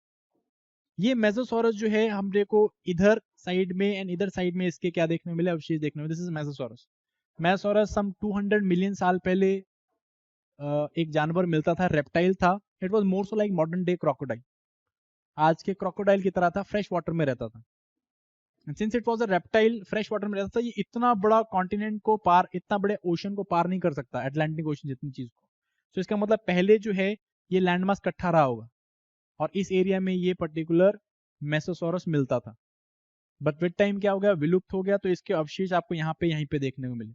ये मेसोसॉरस जो है हमरे को इधर साइड में एंड इधर साइड में इसके क्या देखने को मिले, अवशेष देखने को मिले। This is Mesosaurus. Mesosaurus some 200 million साल पहले एक जानवर मिलता था, रेप्टाइल था। It was more so like modern day crocodile, आज के क्रोकोडाइल की तरह था, फ्रेश वाटर में रहता था। Since it was a reptile, fresh water में रहता था, ये इतना बड़ा कॉन्टिनेंट को पार, इतना बड़े ओशन को पार नहीं कर सकता, अटलांटिक ओशन जितनी चीज को। तो इसका मतलब पहले जो है ये लैंडमास इकट्ठा रहा होगा, और इस एरिया में ये पर्टिकुलर मेसोसॉरस मिलता था। बट विद टाइम क्या हो गया, विलुप्त हो गया, तो इसके अवशेष आपको यहाँ पे यहीं पे देखने को मिले।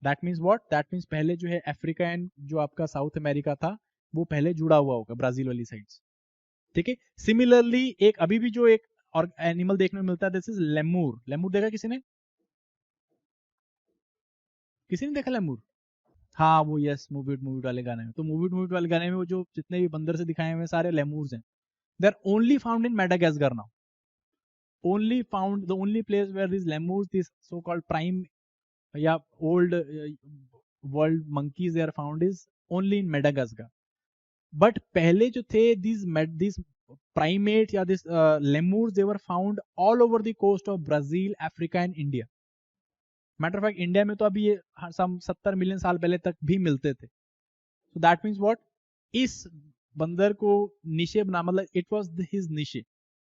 That means what, that means पहले जो है अफ्रीका एंड जो आपका साउथ अमेरिका था, वो पहले जुड़ा हुआ होगा ब्राजील वाली साइड से। ठीक है, सिमिलरली एक अभी भी जो एक और एनिमल देखने को मिलता है, दिस इज लेमूर। लेमूर देखा किसी ने, किसी ने देखा लेमूर? हाँ वो, यस, मूव इट वाले गाने में, तो मूव इट वाले गाने में वो जो जितने भी बंदर से दिखाए हुए सारे लेमूर्स हैं। They are only found in Madagascar now, only found, the only place where this lemurs, this so called prime या old world monkeys they are found is only in Madagascar. But पहले जो थे दिस प्राइमेट या this lemurs, they were found all over the coast of Brazil, Africa and India. Matter of fact India में तो अभी ये सम 70 मिलियन साल पहले तक भी मिलते थे। सो दैट मीन्स व्हाट, इस बंदर को निशे बना, मतलब इट वाज हिज निशे,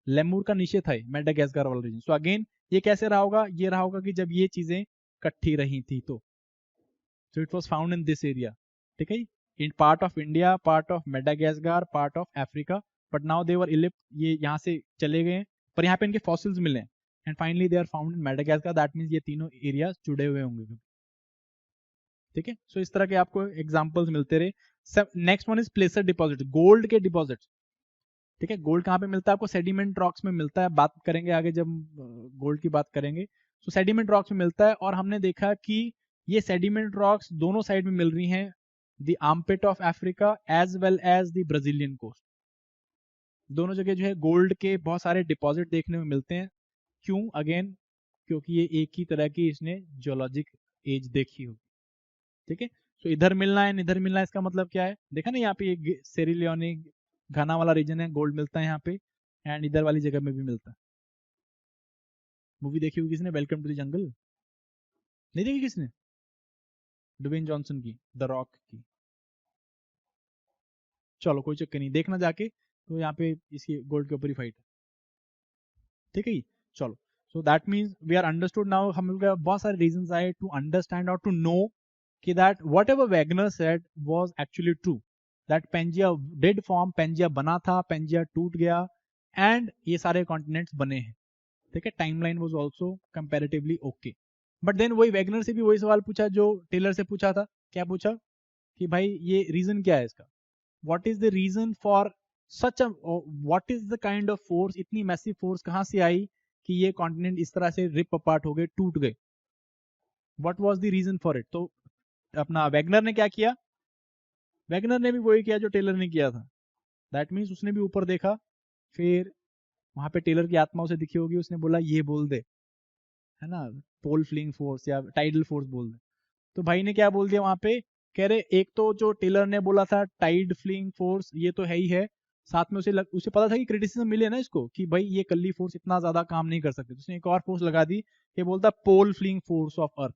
लेमूर का निशे था मेडागास्कर वाला रीजन। सो अगेन ये कैसे रहा होगा, ये रहा होगा कि जब ये चीजें इकट्ठी रही थी तो, so it was found in this area. ठीक है, in part of India, part of Madagascar, part of Africa, but now they were ellipsed, ये यहाँ से चले गए, पर यहाँ पे इनके fossils मिले हैं, and finally they are found in Madagascar. That means ये तीनों areas जुड़े हुए होंगे। ठीक है। सो इस तरह के आपको एग्जांपल्स मिलते रहे। Next one is प्लेसर deposit, gold के डिपॉजिट। ठीक है, गोल्ड कहाँ पे मिलता है आपको? सेडिमेंट रॉक्स में मिलता है, बात करेंगे आगे जब गोल्ड की बात करेंगे। सो सेडिमेंट रॉक्स में मिलता है, और हमने देखा कि ये सेडिमेंट रॉक्स दोनों साइड में मिल रही हैं, the armpit of Africa as well as the Brazilian coast. दोनों जगह जो है गोल्ड के बहुत सारे डिपॉजिट देखने में मिलते हैं। क्यों? अगेन क्योंकि ये एक ही तरह की इसने जियोलॉजिक एज देखी होगी। ठीक है, सो इधर मिलना है इधर मिलना है, इसका मतलब क्या है? देखा ना, यहाँ पे ये सेरिलियोनी घाना वाला रीजन है, गोल्ड मिलता है यहाँ पे, एंड इधर वाली जगह में भी मिलता है। मूवी देखी होगी किसने, वेलकम टू द जंगल? नहीं देखी किसने? ड्वेन जॉनसन की, द रॉक की। चलो कोई चक्कर नहीं, देखना जाके, तो यहाँ पे इसकी गोल्ड के ऊपर ही फाइट है। ठीक है जी, चलो। So that means we are understood now. हम लोग बहुत सारे रीजंस आए टू अंडरस्टैंड और टू नो कि that whatever Wegener said was actually true, that Pangaea did form, Pangaea बना था, पेंजिया टूट गया, एंड ये सारे कॉन्टिनेंट्स बने हैं। ठीक है, timeline was also comparatively okay. But then वही वैगनर से भी वही सवाल पूछा जो टेलर से पूछा था। क्या पूछा? कि भाई ये रीजन क्या है इसका, what is the reason for such a, what is the kind of force, इतनी मैसिव फोर्स कहां से आई कि ये कॉन्टिनेंट इस तरह से रिप अपार्ट हो गए, टूट गए? What was the reason for it? तो अपना वैगनर ने क्या किया? वैगनर ने भी वही किया जो टेलर ने किया था। दैट मीन्स उसने भी ऊपर देखा, फिर वहां पे टेलर की आत्मा उसे दिखी होगी, उसने बोला ये बोल दे, है ना, पोल फ्लिंग फोर्स या टाइडल फोर्स बोल दे। तो भाई ने क्या बोल दिया वहां पे? कह रहे एक तो जो टेलर ने बोला था टाइड फ्लिंग फोर्स, ये तो है ही है, साथ में उसे पता था कि क्रिटिसिज्म मिले ना इसको कि भाई ये कल्ली फोर्स इतना ज्यादा काम नहीं कर सकते, तो उसने एक और फोर्स लगा दी, ये बोलता पोल फ्लिंग फोर्स ऑफ अर्थ।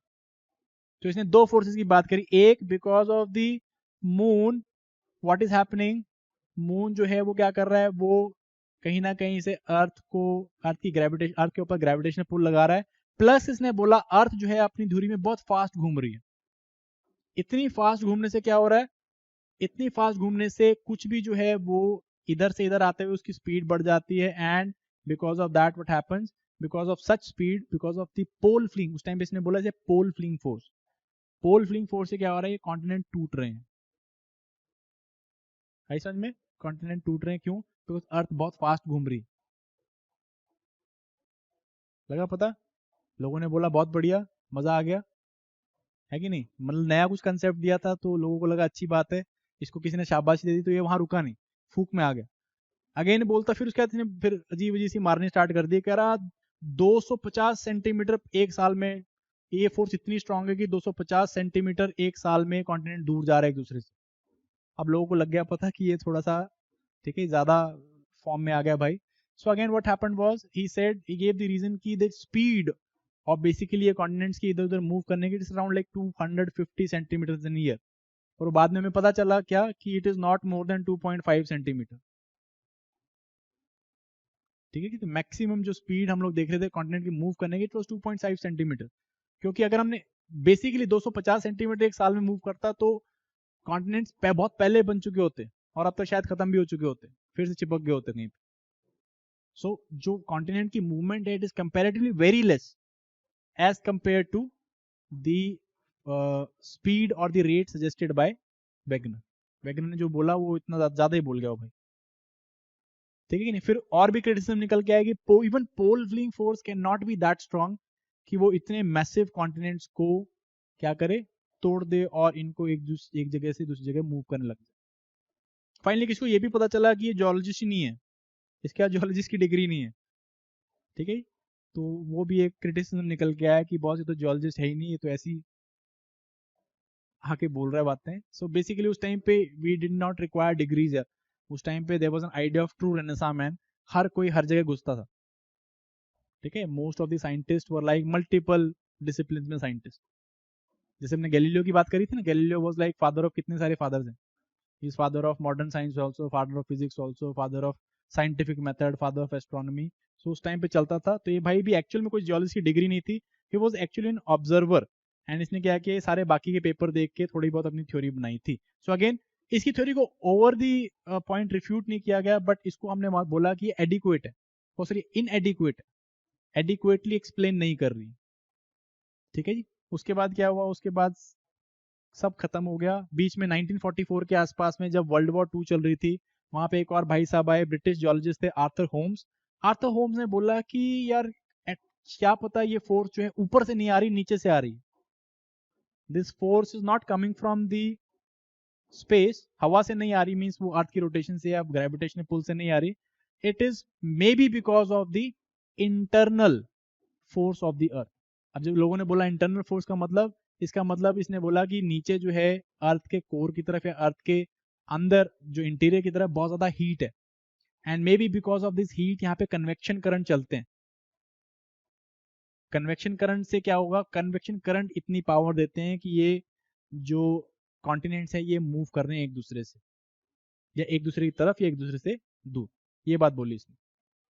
तो इसने दो फोर्सेस की बात करी, एक because of the moon, what is happening, moon जो है वो क्या कर रहा है, वो कहीं ना कहीं से अर्थ की ग्रेविटेशन, अर्थ के ऊपर ग्रेविटेशन पुल लगा रहा है। प्लस इसने बोला अर्थ जो है अपनी धुरी में बहुत फास्ट घूम रही है। इतनी फास्ट घूमने से क्या हो रहा है? इतनी फास्ट घूमने से कुछ भी जो है वो इधर से इधर आते हुए उसकी स्पीड बढ़ जाती है, and because of that what happens, because of such speed, because of the pole fleeing, उस टाइम पे इसने बोला जैसे pole fleeing force, pole fleeing force से क्या हो रहा है, ये कॉन्टिनेंट टूट रहे हैं। आई समझ में? कॉन्टिनेंट टूट रहे हैं क्यों? बिकॉज अर्थ बहुत फास्ट घूम रही। लगा पता? लोगों ने बोला बहुत बढ़िया, मजा आ गया, है कि नहीं? मतलब नया कुछ कंसेप्ट दिया था तो लोगों को लगा अच्छी बात है, इसको किसी ने शाबाशी दे दी, तो ये वहां रुका नहीं, फूक में आ गया। अगेन बोलता, फिर उसके बाद इसने फिर अजीब अजीब सी मारनी स्टार्ट कर दी, कह रहा 250 सेंटीमीटर एक साल में, ये फोर्स इतनी स्ट्रांग है कि 250 सेंटीमीटर एक साल में कॉन्टिनेंट दूर जा रहा है एक दूसरे से। अब लोगों को लग गया पता कि ये थोड़ा सा, ठीक है, ज्यादा फॉर्म में आ गया भाई। So again what happened was, he said, he gave the reason की द स्पीड और बेसिकली ये कॉन्टिनेंट्स की इधर उधर मूव करने की it's around like 250 centimetre in year. और बाद में हमें पता चला क्या, कि it is not more than 2.5 centimetre. ठीक है, कि मैक्सिमम जो स्पीड हम लोग देख रहे थे कॉन्टिनेंट की मूव करने की, इट वाज 2.5 सेंटीमीटर। क्योंकि अगर हमने बेसिकली 250 सेंटीमीटर एक साल में मूव करता तो कॉन्टिनेंट्स बहुत पहले बन चुके होते, और अब तक शायद खत्म भी हो चुके होते, फिर से चिपक गए होते कहीं पे। सो जो कॉन्टिनेंट की मूवमेंट है, it is comparatively very less as compare to the speed और the rate suggested by Wegener. Wegener ने जो बोला वो इतना ज्यादा ही बोल गया भाई। ठीक है कि नहीं? फिर और भी क्रिटिसिज्म निकल के आएगी, even pole fleeing force can not be that strong कि वो इतने मैसिव कॉन्टिनेंट्स को क्या करे, तोड़ दे और इनको एक जगह से दूसरी जगह मूव करने लग जाए। फाइनली किसको ये भी पता चला कि ये जियोलॉजिस्ट ही नहीं है, इसके बाद जियोलॉजिस्ट की डिग्री नहीं है। ठीक है, तो वो भी एक क्रिटिसिज्म निकल के आया कि बहुत से तो जियोलॉजिस्ट है ही नहीं, ये तो ऐसी आके बोल रहा है बातें। सो बेसिकली उस टाइम पे we did not require degrees यार, उस टाइम पे there was an idea of true renaissance man, हर कोई हर जगह घुसता था। ठीक है, most of the scientist were like multiple discipline में साइंटिस्ट। जैसे हमने गैलीलियो की बात करी थी ना, Galileo was like father of कितने सारे फादर्स हैं, he is father of modern science also, father of physics also, father of scientific method, father of astronomy. So उस टाइम पे चलता था, तो ये भाई भी एक्चुअल में कोई जियोलॉजी की डिग्री नहीं थी, he was actually an observer, and इसने क्या किया, सारे बाकी के पेपर देख के थोड़ी बहुत अपनी थ्योरी बनाई थी। सो अगेन इसकी थ्योरी को ओवर दी पॉइंट रिफ्यूट नहीं किया गया, बट इसको हमने बोला कि एडिक्वेट है, वो सॉरी इनएडिक्वेट है, एडिक्वेटली एक्सप्लेन नहीं कर रही। ठीक है जी, उसके बाद क्या हुआ, उसके बाद सब खत्म हो गया। बीच में 1944 के आसपास में जब वर्ल्ड वॉर 2 चल रही थी, वहां पे एक और भाई साहब आए, ब्रिटिश जियोलॉजिस्ट थे, आर्थर होम्स। आर्थर होम्स ने बोला कि यार क्या पता ये फोर्स जो है ऊपर से नहीं आ रही, नीचे से आ रही। This force is not coming from the space, हवा से नहीं आ रही, मीन्स वो अर्थ की रोटेशन से या ग्रेविटेशनल पुल से नहीं आ रही। It is may be because of the internal force of the अर्थ। अब जब लोगों ने बोला इंटरनल फोर्स का मतलब, इसका मतलब इसने बोला कि नीचे जो है अर्थ के कोर की तरफ या अर्थ के अंदर जो इंटीरियर की तरफ बहुत ज्यादा हीट है, and may be because of this heat यहाँ पे कन्वेक्शन करंट चलते हैं। कन्वेक्शन करंट से क्या होगा, कन्वेक्शन करंट इतनी पावर देते हैं कि ये जो कॉन्टिनेंट्स है ये मूव कर रहे हैं एक दूसरे से, या एक दूसरे की तरफ या एक दूसरे से दूर। ये बात बोली इसने।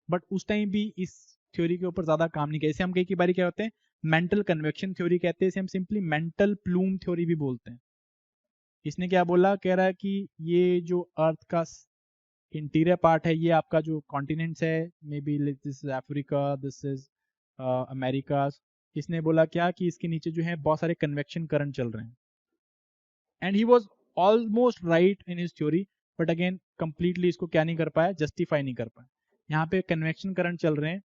बट उस टाइम भी इस थ्योरी के ऊपर ज्यादा काम नहीं किया। इसे हम कई बार क्या होते हैं, मेंटल कन्वेक्शन थ्योरी कहते हैं, इसे हम सिंपली मेंटल प्लूम थ्योरी भी बोलते हैं। इसने क्या बोला, कह रहा है कि ये जो अर्थ का इंटीरियर पार्ट है, ये आपका जो कॉन्टिनेंट्स है, may be this is Africa, this is America. इसने बोला क्या कि इसके नीचे जो है बहुत सारे कन्वेक्शन करंट चल रहे हैं, and he was almost right in his theory. But again completely इसको क्या नहीं कर पाया, जस्टिफाई नहीं कर पाया। यहाँ पे कन्वेक्शन करंट चल रहे हैं,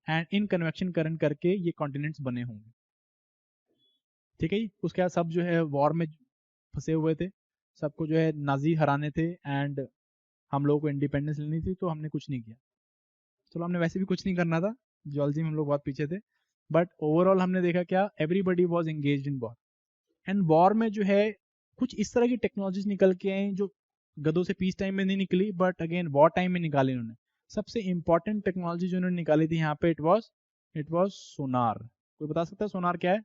एंड इन कन्वेक्शन करंट करके ये कॉन्टिनेंट्स बने होंगे। ठीक है जी। उसके बाद सब जो है वॉर में फंसे हुए थे, सबको जो है नाजी हराने थे, एंड हम लोगों को इंडिपेंडेंस लेनी थी, तो हमने कुछ नहीं किया। चलो हमने वैसे भी कुछ नहीं करना था, जियोलॉजी में हम लोग बहुत पीछे थे, बट ओवरऑल हमने देखा क्या, everybody was engage in war. And war में जो है कुछ इस तरह की टेक्नोलॉजीज निकल के आई जो गधों से पीस टाइम में नहीं निकली, बट अगेन वॉर टाइम में निकाली इन्होंने। सबसे इंपॉर्टेंट टेक्नोलॉजी जो इन्होंने निकाली थी यहाँ पे, इट वॉज सोनार। कोई बता सकता है सोनार क्या है?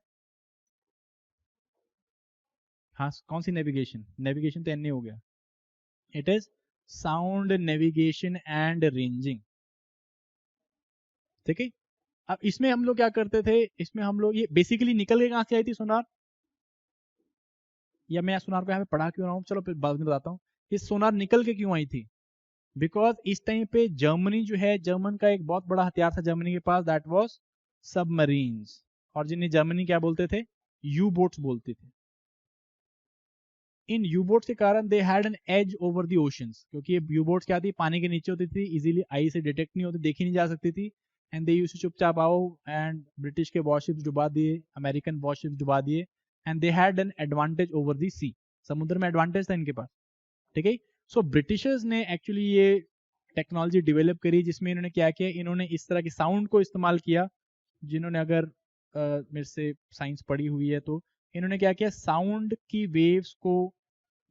हाँ, कौन सी नेविगेशन? नेविगेशन तो एनए हो गया। It is sound navigation and ranging. ठीक है। अब इसमें हम लोग क्या करते थे, इसमें हम लोग ये बेसिकली निकल के कहां से आई थी सोनार, या मैं सोनार को यहाँ पे पढ़ा क्यों रहा हूँ, चलो फिर बाद में बताता हूँ। ये सोनार निकल के क्यों आई थी? बिकॉज इस टाइम पे जर्मनी जो है, जर्मन का एक बहुत बड़ा हथियार था जर्मनी के पास, दैट वाज सबमरीन्स। और जिन्हें जर्मनी क्या बोलते थे, यू बोट्स बोलते थे। इन यू बोट्स के कारण they had an edge over the oceans, क्योंकि ये यू बोट्स क्या थी, पानी के नीचे होती थी, इजीली आई से डिटेक्ट नहीं होती, देखी नहीं जा सकती थी। एंड दे यूज्ड टू चुपचाप आओ एंड ब्रिटिश के वॉरशिप्स डुबा दिए, अमेरिकन वॉरशिप्स डुबा दिए, and they had an advantage over the sea. समुद्र में एडवांटेज था इनके पास। ठीक है। सो ब्रिटिशर्स ने एक्चुअली ये टेक्नोलॉजी डेवलप करी, जिसमें इन्होंने क्या किया, इन्होंने इस तरह के साउंड को इस्तेमाल किया। जिन्होंने अगर मेरे से साइंस पढ़ी हुई है तो इन्होंने क्या किया, साउंड की वेव्स को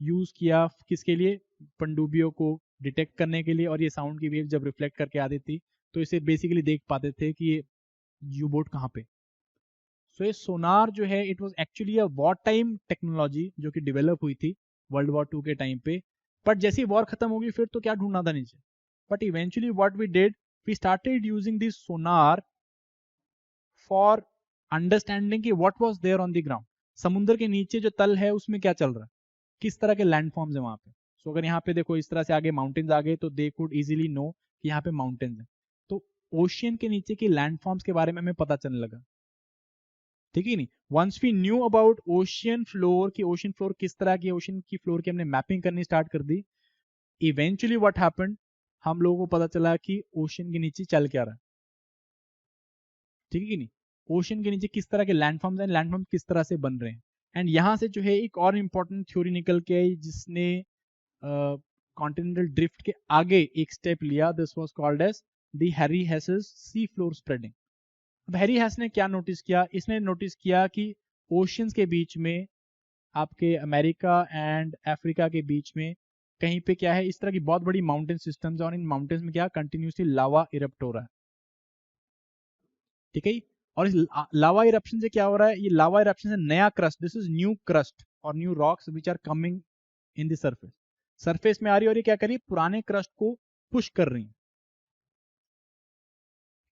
यूज किया किसके लिए, पनडुब्बियों को डिटेक्ट करने के लिए। और ये साउंड की वेव जब रिफ्लेक्ट करके आती थी तो इसे बेसिकली देख पाते थे कि ये यू बोट कहाँ पे। सो ये सोनार जो है, it was actually a war time technology जो कि डेवलप हुई थी वर्ल्ड वॉर 2 के टाइम पे। बट जैसे ही वॉर खत्म होगी फिर तो क्या ढूंढना था नीचे। But eventually what we did, we started using this sonar for understanding कि what was there on the ground. समुद्र के नीचे जो तल है उसमें क्या चल रहा है, किस तरह के लैंडफॉर्म्स है वहां पे। सो अगर यहाँ पे देखो इस तरह से आगे माउंटेन्स आ गए तो दे कुड इजीली नो कि यहाँ पे माउंटेन्स है। तो ओशियन के नीचे के लैंडफॉर्म्स के बारे में हमें पता चलने लगा। ठीक है नहीं, once we knew about ocean floor की, ओशियन फ्लोर किस तरह की, ओशियन की फ्लोर की हमने मैपिंग करनी स्टार्ट कर दी। इवेंचुअली व्हाट हैपेंड, हम लोगों को पता चला कि ओशियन के नीचे चल क्या रहा है। ठीक है कि नहीं, ओशियन के नीचे किस तरह के लैंडफॉर्म्स हैं, लैंडफॉर्म्स किस तरह से बन रहे हैं। एंड यहाँ से जो है एक और इंपॉर्टेंट थ्योरी निकल के आई जिसने कॉन्टिनेंटल ड्रिफ्ट के आगे एक स्टेप लिया। This was called as the Harry Hess's sea floor spreading. अब हैरी हेस ने क्या नोटिस किया, इसने नोटिस किया कि ओशियंस के बीच में, आपके अमेरिका एंड अफ्रीका के बीच में कहीं पे क्या है, इस तरह की बहुत बड़ी माउंटेन सिस्टम्स है, और इन माउंटेन्स में क्या कंटिन्यूसली लावा इरप्ट हो रहा है। ठीक है। और इस लावा इरप्शन से क्या हो रहा है, ये लावा इरप्शन से नया crust, this is new crust और new rocks which are coming in the surface. Surface में आ रही है और ये क्या कर रही है, पुराने क्रस्ट को पुश कर रही है।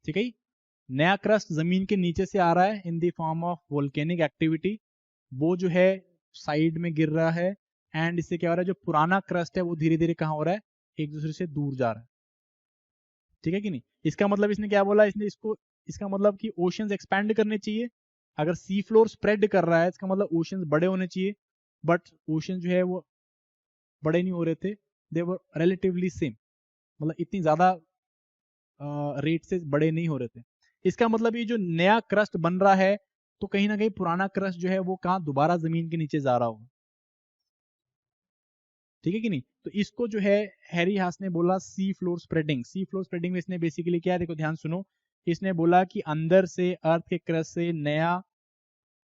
ठीक है। नया क्रस्ट जमीन के नीचे से आ रहा है in the form of volcanic activity, वो जो है साइड में गिर रहा है। एंड इससे क्या हो रहा है, जो पुराना क्रस्ट है वो धीरे धीरे कहाँ हो रहा है, एक दूसरे से दूर जा रहा है। ठीक है कि नहीं। इसका मतलब इसने क्या बोला, इसने इसको, इसका मतलब कि ओशंस एक्सपैंड करने चाहिए। अगर सी फ्लोर स्प्रेड कर रहा है इसका मतलब ओशंस बड़े होने चाहिए। बट ओशन जो है वो बड़े नहीं हो रहे थे, दे वर रिलेटिवली सेम, मतलब इतनी ज्यादा रेट से बड़े नहीं हो रहे थे। इसका मतलब ये जो नया क्रस्ट बन रहा है तो कहीं ना कहीं पुराना क्रस्ट जो है वो कहाँ दोबारा जमीन के नीचे जा रहा होगा, ठीक है कि नहीं। तो इसको जो है हैरी हास ने बोला सी फ्लोर स्प्रेडिंग। सी फ्लोर स्प्रेडिंग में इसने बेसिकली क्या है, देखो ध्यान सुनो, इसने बोला कि अंदर से अर्थ के क्रस्ट से नया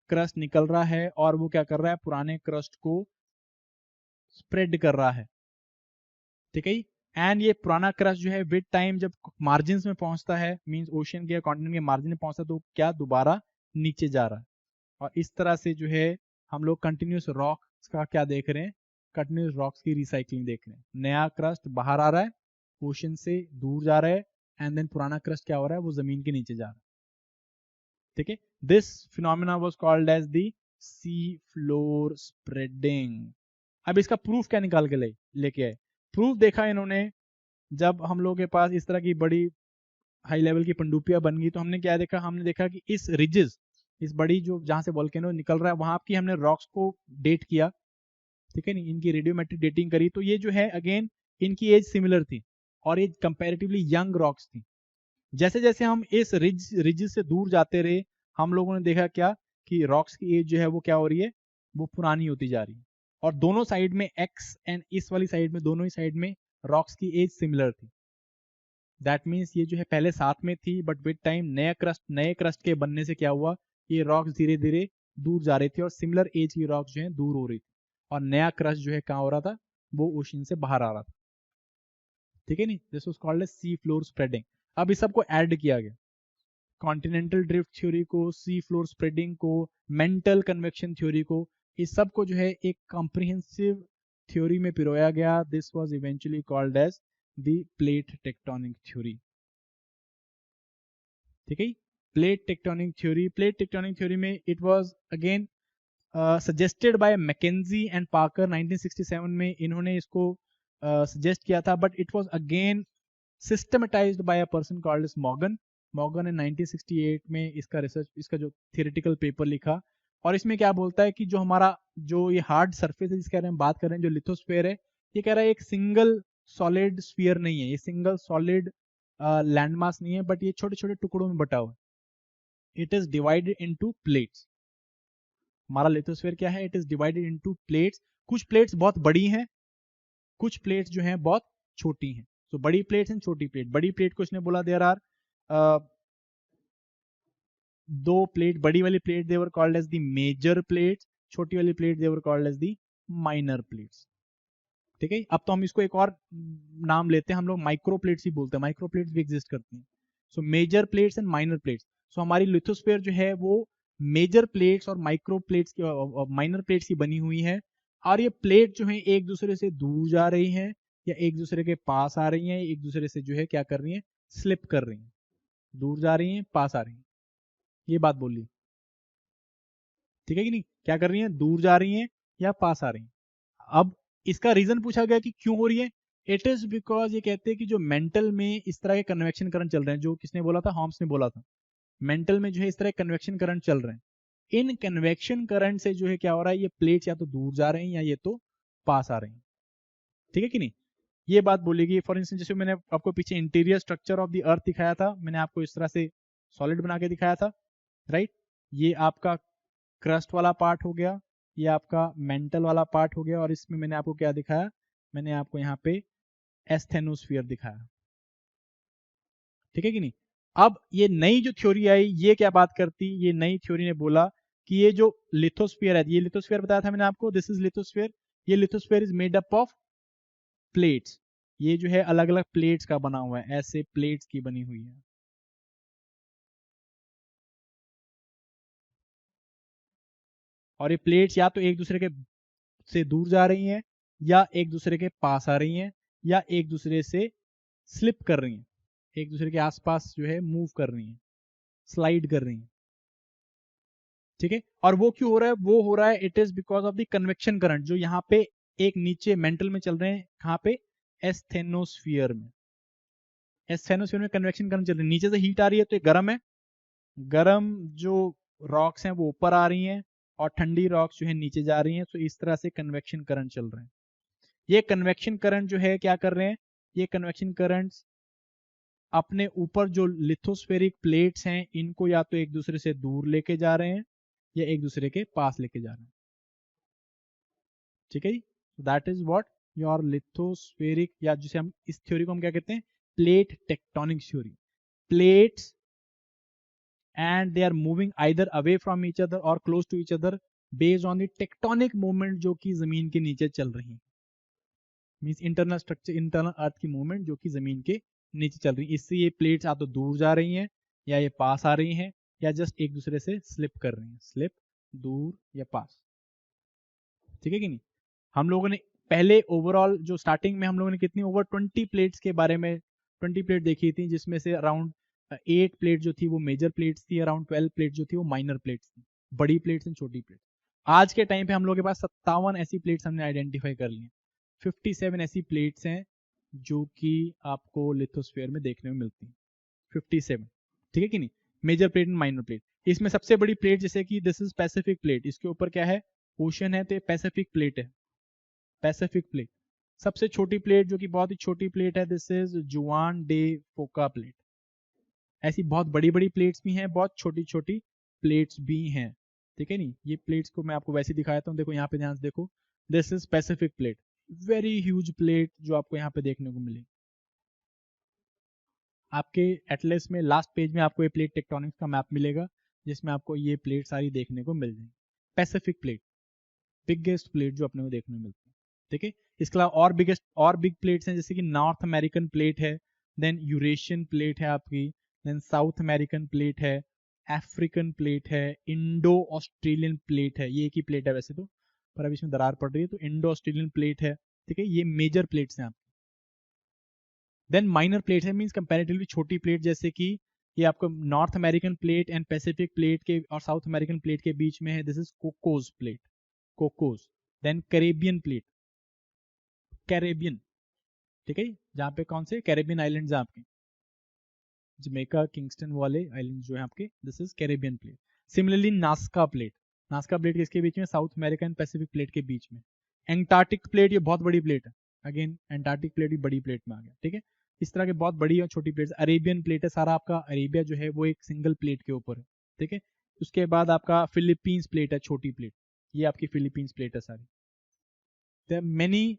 क्रस्ट निकल रहा है और वो क्या कर रहा है, पुराने क्रस्ट को स्प्रेड कर रहा है, ठीक है। एंड ये पुराना क्रस्ट जो है विद टाइम जब मार्जिन में पहुंचता है, मींस ओशन के कॉन्टिनेंट के मार्जिन में पहुंचता है, तो क्या दोबारा नीचे जा रहा है। और इस तरह से जो है हम लोग कंटिन्यूस रॉक्स का क्या देख रहे हैं, कंटिन्यूस रॉक्स की रिसाइकलिंग देख रहे हैं। नया क्रस्ट बाहर आ रहा है, ओशन से दूर जा रहा है, एंड देन पुराना क्रस्ट क्या हो रहा है, वो जमीन के नीचे जा रहा है, ठीक है। This phenomena was called as the sea floor spreading. अब इसका प्रूफ क्या निकाल के लेके आए, प्रूफ देखा इन्होंने, जब हम लोगों के पास इस तरह की बड़ी हाई लेवल की पनडुब्बियां बन गई तो हमने क्या देखा, हमने देखा कि इस रिजेस, इस बड़ी जो जहां से वोल्केनो निकल रहा है वहां की हमने रॉक्स को डेट किया, ठीक है नहीं, इनकी रेडियोमेट्रिक डेटिंग करी, तो ये जो है अगेन इनकी एज सिमिलर थी और ये कंपैरेटिवली यंग रॉक्स थी। जैसे जैसे हम इस रिज से दूर जाते रहे, हम लोगों ने देखा क्या कि रॉक्स की एज जो है वो क्या हो रही है, वो पुरानी होती जा रही है। और दोनों साइड में एक्स एंड इस वाली साइड में, दोनों ही साइड में रॉक्स की एज सिमिलर थी। दैट मीन्स ये जो है पहले साथ में थी, बट विद टाइम नए क्रस्ट के बनने से क्या हुआ, ये रॉक्स धीरे धीरे दूर जा रही थी और सिमिलर एज की रॉक्स जो है दूर हो रही थी, और नया क्रस्ट जो है कहाँ हो रहा था, वो ओशन से बाहर आ रहा था, ठीक है नहीं। This was called as sea floor spreading. अब इस सबको ऐड किया गया, कॉन्टिनेंटल ड्रिफ्ट थ्योरी को, सी फ्लोर स्प्रेडिंग को, मेंटल कन्वेक्शन थ्योरी को, इस सब को जो है एक कॉम्प्रिहेंसिव थ्योरी में पिरोया गया। This was eventually called as the plate tectonic theory, ठीक है। Plate tectonic theory, plate tectonic theory में it was again suggested by McKenzie and Parker 1967 में इन्होंने इसको सजेस्ट किया था, but it was again systematized by a person called as Morgan. Morgan ने 1968 में इसका रिसर्च, इसका जो थियोरेटिकल पेपर लिखा, और इसमें क्या बोलता है कि जो हमारा जो ये हार्ड सरफेस है जिसके बारे में बात कर रहे हैं, जो लिथोस्फीयर है, ये कह रहा है एक सिंगल सॉलिड स्फीयर नहीं है, ये सिंगल सॉलिड लैंडमास नहीं है, बट ये छोटे छोटे टुकड़ों में बटा हुआ है। It is divided into plates. हमारा लिथोस्फीयर क्या है, it is divided into plates. कुछ प्लेट्स बहुत बड़ी हैं, कुछ प्लेट्स जो हैं बहुत छोटी हैं। तो बड़ी प्लेट्स एंड छोटी प्लेट। बड़ी प्लेट को इसने बोला देयर आर दो प्लेट, बड़ी वाली plate they were called as the major plates, छोटी वाली plate they were called as the minor plates, ठीक है। अब तो हम इसको एक और नाम लेते हैं, हम लोग माइक्रो प्लेट्स ही बोलते हैं, माइक्रो प्लेट्स भी एग्जिस्ट करती हैं। So major plates and minor plates. So हमारी लिथोस्फीयर जो है वो मेजर प्लेट्स और माइक्रो प्लेट्स की, माइनर प्लेट्स की बनी हुई है। और ये प्लेट जो है एक दूसरे से दूर जा रही हैं या एक दूसरे के पास आ रही हैं, एक दूसरे से जो है क्या कर रही हैं, स्लिप कर रही हैं, दूर जा रही हैं पास आ रही हैं, ये बात बोल ली, ठीक है कि नहीं। क्या कर रही हैं, दूर जा रही हैं या पास आ रही हैं। अब इसका रीजन पूछा गया कि क्यों हो रही है। इट इज बिकॉज ये कहते हैं कि जो मेंटल में इस तरह के कन्वेक्शन करंट चल रहे हैं, जो किसने बोला था, हॉम्स ने बोला था, मेंटल में जो है इस तरह कन्वेक्शन करंट चल रहे हैं। इन कन्वेक्शन करंट से जो है क्या हो रहा है, ये प्लेट्स या तो दूर जा रहे हैं या ये तो पास आ रहे हैं, ठीक है कि नहीं। ये बात बोलेगी। फॉर इंस्टेंस जैसे मैंने आपको पीछे इंटीरियर स्ट्रक्चर ऑफ द अर्थ दिखाया था, मैंने आपको इस तरह से सॉलिड बना के दिखाया था, राइट। ये आपका क्रस्ट वाला पार्ट हो गया, ये आपका मेंटल वाला पार्ट हो गया, और इसमें मैंने आपको क्या दिखाया, मैंने आपको यहाँ पे एस्थेनोस्फीयर दिखाया, ठीक है कि नहीं। अब ये नई जो थ्योरी आई, ये क्या बात करती, ये नई थ्योरी ने बोला कि ये जो लिथोस्फीयर है, ये लिथोस्फीयर बताया था मैंने आपको, दिस इज लिथोस्फीयर। ये lithosphere is made up of plates. ये जो है अलग अलग प्लेट्स का बना हुआ है, ऐसे प्लेट्स की बनी हुई है, और ये प्लेट्स या तो एक दूसरे के से दूर जा रही हैं, या एक दूसरे के पास आ रही हैं, या एक दूसरे से स्लिप कर रही हैं, एक दूसरे के आसपास जो है मूव कर रही हैं, स्लाइड कर रही हैं, ठीक है। और वो क्यों हो रहा है, वो हो रहा है it is because of the convection current, जो यहाँ पे एक नीचे मेंटल में चल रहे हैं, कहाँ पे, एस्थेनोस्फीयर में। एस्थेनोस्फीयर में कन्वेक्शन करंट चल रही है, नीचे से हीट आ रही है तो ये गर्म है, गर्म जो रॉक्स हैं वो ऊपर आ रही हैं, और ठंडी रॉक्स जो है नीचे जा रही हैं। तो इस तरह से कन्वेक्शन करंट चल रहे हैं। ये कन्वेक्शन करंट जो है क्या कर रहे हैं, ये कन्वेक्शन करंट्स अपने ऊपर जो लिथोस्फेरिक प्लेट्स हैं इनको या तो एक दूसरे से दूर लेके जा रहे हैं या एक दूसरे के पास लेके जा रहे हैं। ठीक है जी, that is what your lithospheric, या जिसे हम इस थ्योरी को हम क्या कहते हैं, plate tectonic theory. Plates and they are moving either away from each other or close to each other based on the tectonic movement जो कि जमीन के नीचे चल रही है। मींस इंटरनल स्ट्रक्चर, इंटरनल अर्थ की मूवमेंट जो कि जमीन के नीचे चल रही है। इससे ये प्लेट्स या तो दूर जा रही हैं या ये पास आ रही हैं या जस्ट एक दूसरे से स्लिप कर रही हैं, स्लिप, दूर या पास। ठीक है कि नहीं। हम लोगों ने पहले ओवरऑल जो स्टार्टिंग में हम लोगों ने कितनी ओवर 20 प्लेट्स के बारे में 20 प्लेट देखी थी, जिसमें से अराउंड 8 प्लेट जो थी वो मेजर प्लेट्स थी, अराउंड 12 प्लेट जो थी वो माइनर प्लेट्स थी, बड़ी प्लेट्स एंड छोटी प्लेट्स। आज के टाइम पे हम लोगों के पास 57 ऐसी प्लेट्स हमने आइडेंटिफाई कर ली हैं। 57 ऐसी प्लेट्स हैं जो कि आपको लिथोस्फीयर में देखने में मिलती हैं, 57। ठीक है कि नहीं, major plate and minor plate. इसमें सबसे बड़ी प्लेट जैसे कि दिस इज पैसिफिक प्लेट, इसके ऊपर क्या है, ओशन है, तो ये पैसिफिक प्लेट है, पैसिफिक प्लेट। सबसे छोटी प्लेट जो कि बहुत ही छोटी प्लेट है, दिस इज जुआन डे फोका प्लेट। ऐसी बहुत बड़ी बड़ी प्लेट्स भी हैं, बहुत छोटी छोटी प्लेट्स भी हैं। ठीक है नहीं, ये प्लेट्स को मैं आपको वैसे दिखाता हूँ, देखो यहाँ पे ध्यान से देखो, this is Pacific plate, very huge plate जो आपको यहाँ पे देखने को मिलेगी। आपके एटलस में लास्ट पेज में आपको ये प्लेट टेक्टोनिक्स का मैप मिलेगा, जिसमें आपको ये प्लेट सारी देखने को मिल जाएगी। पैसिफिक प्लेट, बिगेस्ट प्लेट जो अपने को देखने को मिलती है। ठीक है, इसके अलावा और बिगेस्ट और बिग प्लेट्स हैं, जैसे कि नॉर्थ अमेरिकन प्लेट है, देन यूरेशियन प्लेट है आपकी, देन साउथ अमेरिकन प्लेट है, अफ्रीकन प्लेट है, इंडो ऑस्ट्रेलियन प्लेट है। ये एक ही प्लेट है वैसे तो, पर अब इसमें दरार पड़ रही है, तो इंडो ऑस्ट्रेलियन प्लेट है। ठीक है, ये मेजर प्लेट्स हैं आपकी। देन माइनर प्लेट्स है, मींस कंपैरेटिवली छोटी प्लेट, जैसे कि ये आपको North American plate and Pacific plate के और साउथ अमेरिकन प्लेट के बीच में है, this is Cocos plate, Cocos. Then Caribbean plate, Caribbean, ठीक है, जहाँ पे कौन से कैरेबियन आइलैंड्स हैं आपके, जमैका, किंगस्टन वाले आइलैंड जो है आपके, this is Caribbean plate. Similarly Nazca plate, Nazca plate किसके बीच में, south America and Pacific plate के बीच में। एंटार्क्टिक प्लेट, ये बहुत बड़ी प्लेट है, अगेन एंटार्क्टिक प्लेट भी बड़ी प्लेट में आ गया। ठीक है, इस तरह के बहुत बड़ी और छोटी प्लेट्स। अरेबियन प्लेट है, सारा आपका अरेबिया जो है वो एक सिंगल प्लेट के ऊपर है। ठीक है, उसके बाद आपका फिलीपींस प्लेट है, छोटी प्लेट, ये आपकी फिलीपींस प्लेट है सारी। मेनी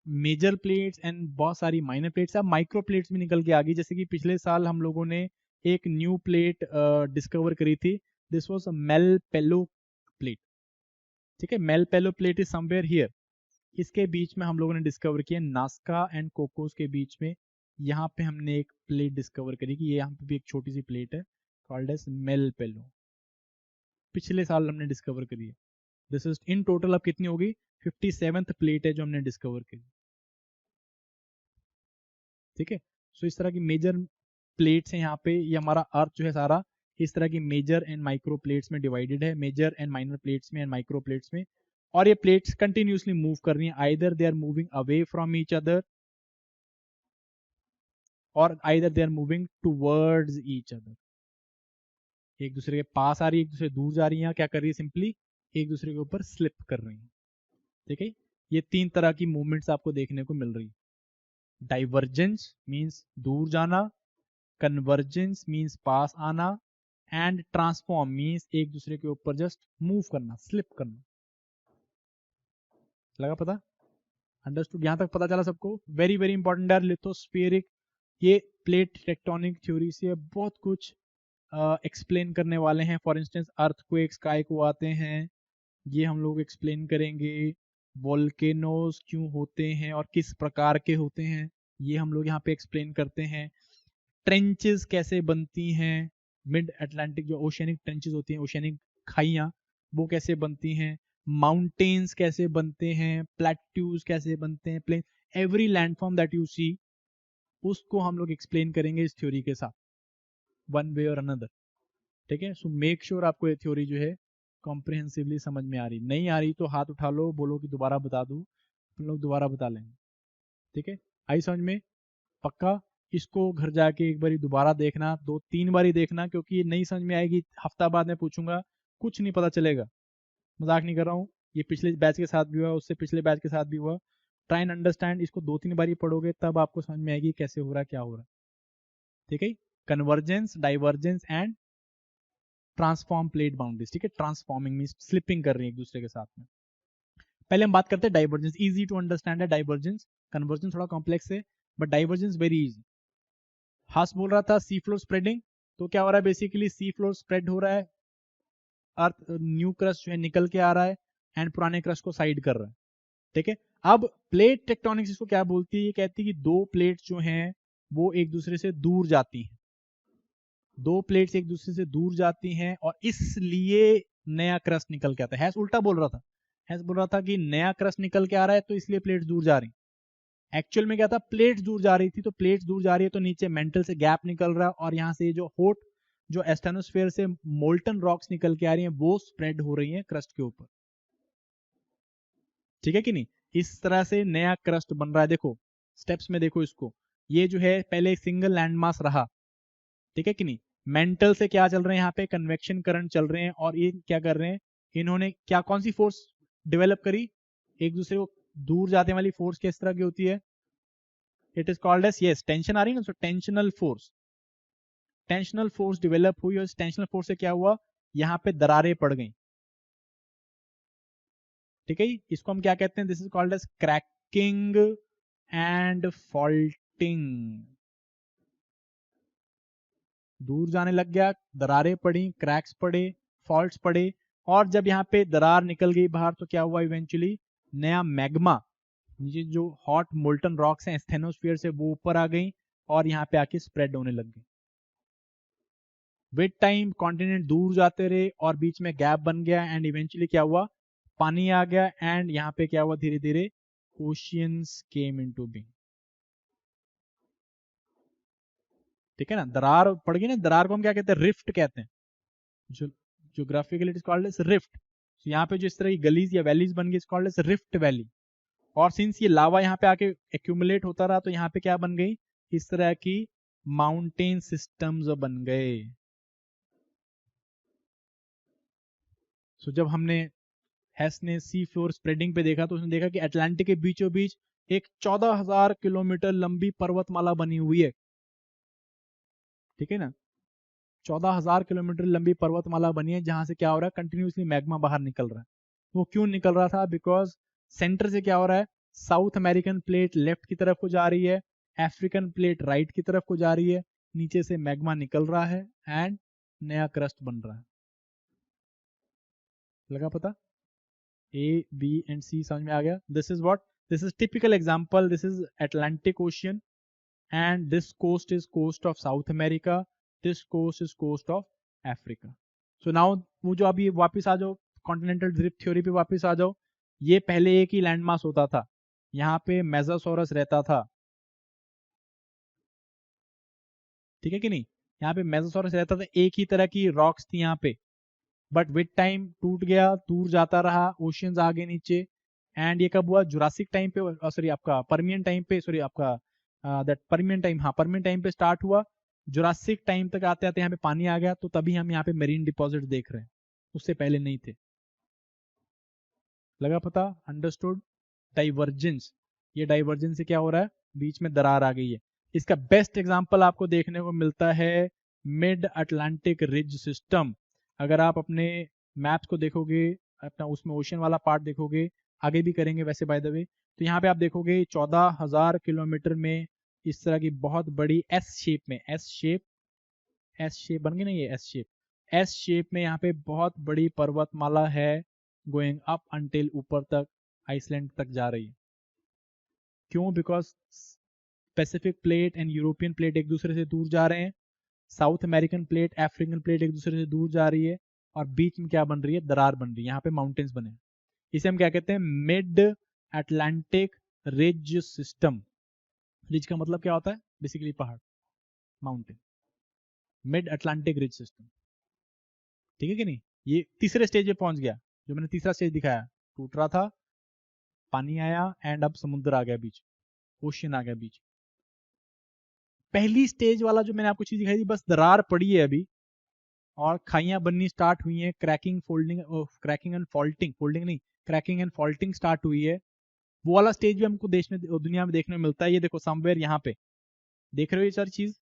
मेजर प्लेट्स एंड बहुत सारी माइनर प्लेट्स, अब माइक्रो प्लेट्स भी निकल के आ गई। जैसे कि पिछले साल हम लोगों ने एक न्यू प्लेट डिस्कवर करी थी, दिस वाज मेलपेलो प्लेट। ठीक है, मेलपेलो प्लेट इज समवेयर हियर, इसके बीच में हम लोगों ने डिस्कवर किया, नास्का एंड कोकोस के बीच में यहाँ पे हमने एक प्लेट डिस्कवर करी कि ये यहाँ पे भी एक छोटी सी प्लेट है, कॉल्ड एज मेलपेलो, पिछले साल हमने डिस्कवर करी है। दिस इज इन टोटल अब कितनी होगी, 57th प्लेट है जो हमने डिस्कवर करी। ठीक है, सो इस तरह की मेजर प्लेट्स हैं यहाँ पे, ये हमारा अर्थ जो है सारा इस तरह की मेजर एंड माइक्रो प्लेट्स में डिवाइडेड है, मेजर एंड माइनर प्लेट्स में एंड माइक्रो प्लेट्स में। और ये प्लेट्स कंटिन्यूसली मूव कर रही हैं, either they are moving away from each other और either they are moving towards each other. एक दूसरे के पास आ रही है, एक दूसरे दूर जा रही है, क्या कर रही है, सिंपली एक दूसरे के ऊपर स्लिप कर रही है। ठीक है, ये 3 तरह की मूवमेंट्स आपको देखने को मिल रही है। डाइवर्जेंस मीन्स दूर जाना, कन्वर्जेंस मीन्स पास आना, एंड ट्रांसफॉर्म मीन्स एक दूसरे के ऊपर जस्ट मूव करना, स्लिप करना। लगा पता, अंडरस्टूड, यहां तक पता चला सबको। वेरी वेरी इंपॉर्टेंट है लिथोस्फेरिक, ये प्लेट टेक्टोनिक थ्योरी से बहुत कुछ एक्सप्लेन करने वाले हैं। फॉर इंस्टेंस अर्थक्वेक्स काय को आते हैं, ये हम लोग एक्सप्लेन करेंगे। वोल्केनोज क्यों होते हैं और किस प्रकार के होते हैं, ये हम लोग यहाँ पे एक्सप्लेन करते हैं। ट्रेंचेस कैसे बनती हैं, मिड अटलांटिक जो ओशियनिक ट्रेंचेस होती हैं, ओशियनिक खाइयाँ, वो कैसे बनती हैं। माउंटेन्स कैसे बनते हैं, प्लेट्यूज कैसे बनते हैं, plain, every landform that you see, उसको हम लोग एक्सप्लेन करेंगे इस थ्योरी के साथ, वन वे और अनदर। ठीक है, सो मेक श्योर आपको ये थ्योरी जो है कॉम्प्रिहेंसिवली समझ में आ रही, नहीं आ रही तो हाथ उठा लो, बोलो कि दोबारा बता दूं, हम लोग दोबारा बता लेंगे। ठीक है, आई समझ में, पक्का। इसको घर जाके एक बारी दोबारा देखना, 2-3 बारी देखना, क्योंकि ये नहीं समझ में आएगी, हफ्ता बाद मैं पूछूंगा कुछ नहीं पता चलेगा। मजाक नहीं कर रहा हूँ, ये पिछले बैच के साथ भी हुआ, उससे पिछले बैच के साथ भी हुआ। ट्राई एंड अंडरस्टैंड, इसको 2-3 बार पढ़ोगे तब आपको समझ में आएगी कैसे हो रहा है, क्या हो रहा है। ठीक है, convergence, divergence and transform plate boundaries. ठीक है, ट्रांसफॉर्मिंग मींस स्लिपिंग कर रही है एक दूसरे के साथ में। पहले हम बात करते हैं डाइवर्जेंस, इजी टू अंडरस्टैंड है डाइवर्जेंस। कन्वर्जेंस थोड़ा कॉम्प्लेक्स है, बट डाइवर्जेंस वेरी इजी। हास बोल रहा था सी फ्लोर स्प्रेडिंग, तो क्या हो रहा है बेसिकली, सी फ्लोर स्प्रेड हो रहा है, अर्थ न्यू क्रस्ट जो है निकल के आ रहा है एंड पुराने क्रस्ट को साइड कर रहा है। ठीक है, अब प्लेट टेक्टोनिक्स इसको क्या बोलती है, ये कहती है कि दो प्लेट जो हैं वो एक दूसरे से दूर जाती हैं, दो प्लेट्स एक दूसरे से दूर जाती हैं और इसलिए नया क्रस्ट निकल के आता है। हैस उल्टा बोल रहा था, हैस बोल रहा था कि नया क्रस्ट निकल के आ रहा है तो इसलिए प्लेट्स दूर जा रही। एक्चुअल में क्या था, प्लेट्स दूर जा रही थी, तो प्लेट्स दूर जा रही है तो नीचे मेंटल से गैप निकल रहा है और यहाँ से जो हॉट जो एस्टेनोस्फेयर से मोल्टन रॉक्स निकल के आ रही हैं वो स्प्रेड हो रही हैं क्रस्ट के ऊपर। ठीक है कि नहीं, इस तरह से नया क्रस्ट बन रहा है। देखो स्टेप्स में देखो इसको, ये जो है पहले एक सिंगल लैंड मास रहा, ठीक है कि नहीं, मेंटल से क्या चल रहे हैं यहाँ पे, कन्वेक्शन करंट चल रहे हैं, और ये क्या कर रहे हैं, इन्होंने क्या कौन सी फोर्स डेवलप करी, एक दूसरे को दूर जाने वाली फोर्स किस तरह की होती है, it is called as, yes tension आ रही है ना, tensional force, tensional force develop हुई और इस टेंशनल फोर्स से क्या हुआ, यहाँ पे दरारें पड़ गई। ठीक है, इसको हम क्या कहते हैं, this is called as cracking and faulting. दूर जाने लग गया, दरारें पड़ी, क्रैक्स पड़े, फॉल्ट्स पड़े, और जब यहाँ पे दरार निकल गई बाहर तो क्या हुआ, इवेंचुअली नया मैग्मा, ये जो हॉट मोल्टन रॉक्स हैं स्टेनोस्फीयर से वो ऊपर आ गई और यहाँ पे आके स्प्रेड होने लग गई। विद टाइम कॉन्टिनेंट दूर जाते रहे और बीच में गैप बन गया एंड इवेंचुअली क्या हुआ, पानी आ गया एंड यहाँ पे क्या हुआ, धीरे धीरे ओशियंस केम इनटू बीइंग। ठीक है ना, दरार पड़ गई ना, दरार को हम क्या कहते हैं, रिफ्ट कहते हैं, जो geographically it is called as rift. यहाँ पे जो इस तरह की गलीज या वैलीज बन गई, it's called as rift valley. और सिंस ये लावा यहाँ पे आके एक्यूमुलेट होता रहा तो यहाँ पे क्या बन गई, इस तरह की माउंटेन सिस्टम्स बन गए। सो जब हमने हेस ने सी फ्लोर स्प्रेडिंग पे देखा तो उसने देखा कि अटलांटिक के बीचों बीच एक 14,000 किलोमीटर लंबी पर्वतमाला बनी हुई है। ठीक है ना, 14,000 किलोमीटर लंबी पर्वतमाला बनी है जहां से क्या हो रहा है, कंटिन्यूसली मैग्मा बाहर निकल रहा है। वो क्यों निकल रहा था, बिकॉज सेंटर से क्या हो रहा है, साउथ अमेरिकन प्लेट लेफ्ट की तरफ को जा रही है, अफ्रीकन प्लेट राइट की तरफ को जा रही है, नीचे से मैग्मा निकल रहा है एंड नया क्रस्ट बन रहा है। लगा पता, ए बी एंड सी समझ में आ गया। This is what, this is typical example, this is Atlantic Ocean and this coast is coast of South America, this coast is coast of Africa. So now वो जो अभी वापस आ जाओ कॉन्टिनेंटल ड्रिफ्ट थ्योरी पे वापस आ जाओ, ये पहले एक ही लैंड मास होता था, यहाँ पे मेसोसोरस रहता था। ठीक है कि नहीं, यहाँ पे मेसोसोरस रहता था, एक ही तरह की रॉक्स थी यहाँ पे, बट विद टाइम टूट गया, दूर जाता रहा, ओशियंस आ गए नीचे, एंड ये कब हुआ, जुरासिक टाइम पे, सॉरी आपका पर्मियन टाइम पे, सॉरी आपका दैट पर्मियन टाइम, हाँ पर्मियन टाइम पे स्टार्ट हुआ, जुरासिक टाइम तक आते आते यहाँ पे पानी आ गया, तो तभी हम यहाँ पे मेरीन डिपॉजिट देख रहे हैं, उससे पहले नहीं थे। लगा पता, अंडरस्टूड। डाइवर्जेंस, ये डाइवर्जेंस से क्या हो रहा है, बीच में दरार आ गई है। इसका बेस्ट एग्जांपल आपको देखने को मिलता है मिड अटलांटिक रिज सिस्टम। अगर आप अपने मैप्स को देखोगे, अपना उसमें ओशन वाला पार्ट देखोगे, आगे भी करेंगे वैसे बाय द वे, तो यहाँ पे आप देखोगे 14,000 किलोमीटर में इस तरह की बहुत बड़ी एस शेप में, एस शेप, एस शेप बन गई ना ये, एस शेप, एस शेप में यहाँ पे बहुत बड़ी पर्वतमाला है, गोइंग अप अंटिल ऊपर तक, आइसलैंड तक जा रही है। क्यों, because Pacific plate and European plate एक दूसरे से दूर जा रहे हैं, south American plate African plate एक दूसरे से दूर जा रही है, और बीच में क्या बन रही है, दरार बन रही है, यहाँ पे माउंटेन्स बने हैं। इसे हम क्या कहते हैं, mid Atlantic ridge system. Ridge का मतलब क्या होता है, बेसिकली पहाड़, mountain, mid Atlantic ridge system. ठीक है कि नहीं, ये तीसरे स्टेज पे पहुंच गया, जो मैंने तीसरा स्टेज दिखाया, टूट रहा था, पानी आया एंड अब समुद्र आ गया बीच, ओशियन आ गया बीच। पहली स्टेज वाला जो मैंने आपको चीज दिखाई थी, बस दरार पड़ी है अभी, और खाइयां बननी स्टार्ट हुई हैं, cracking folding, cracking and faulting, folding नहीं, क्रैकिंग एंड फॉल्टिंग स्टार्ट हुई है। वो वाला स्टेज भी हमको देश में, दुनिया में देखने में मिलता है। ये देखो समवेयर यहाँ पे देख रहे हो ये सारी चीज,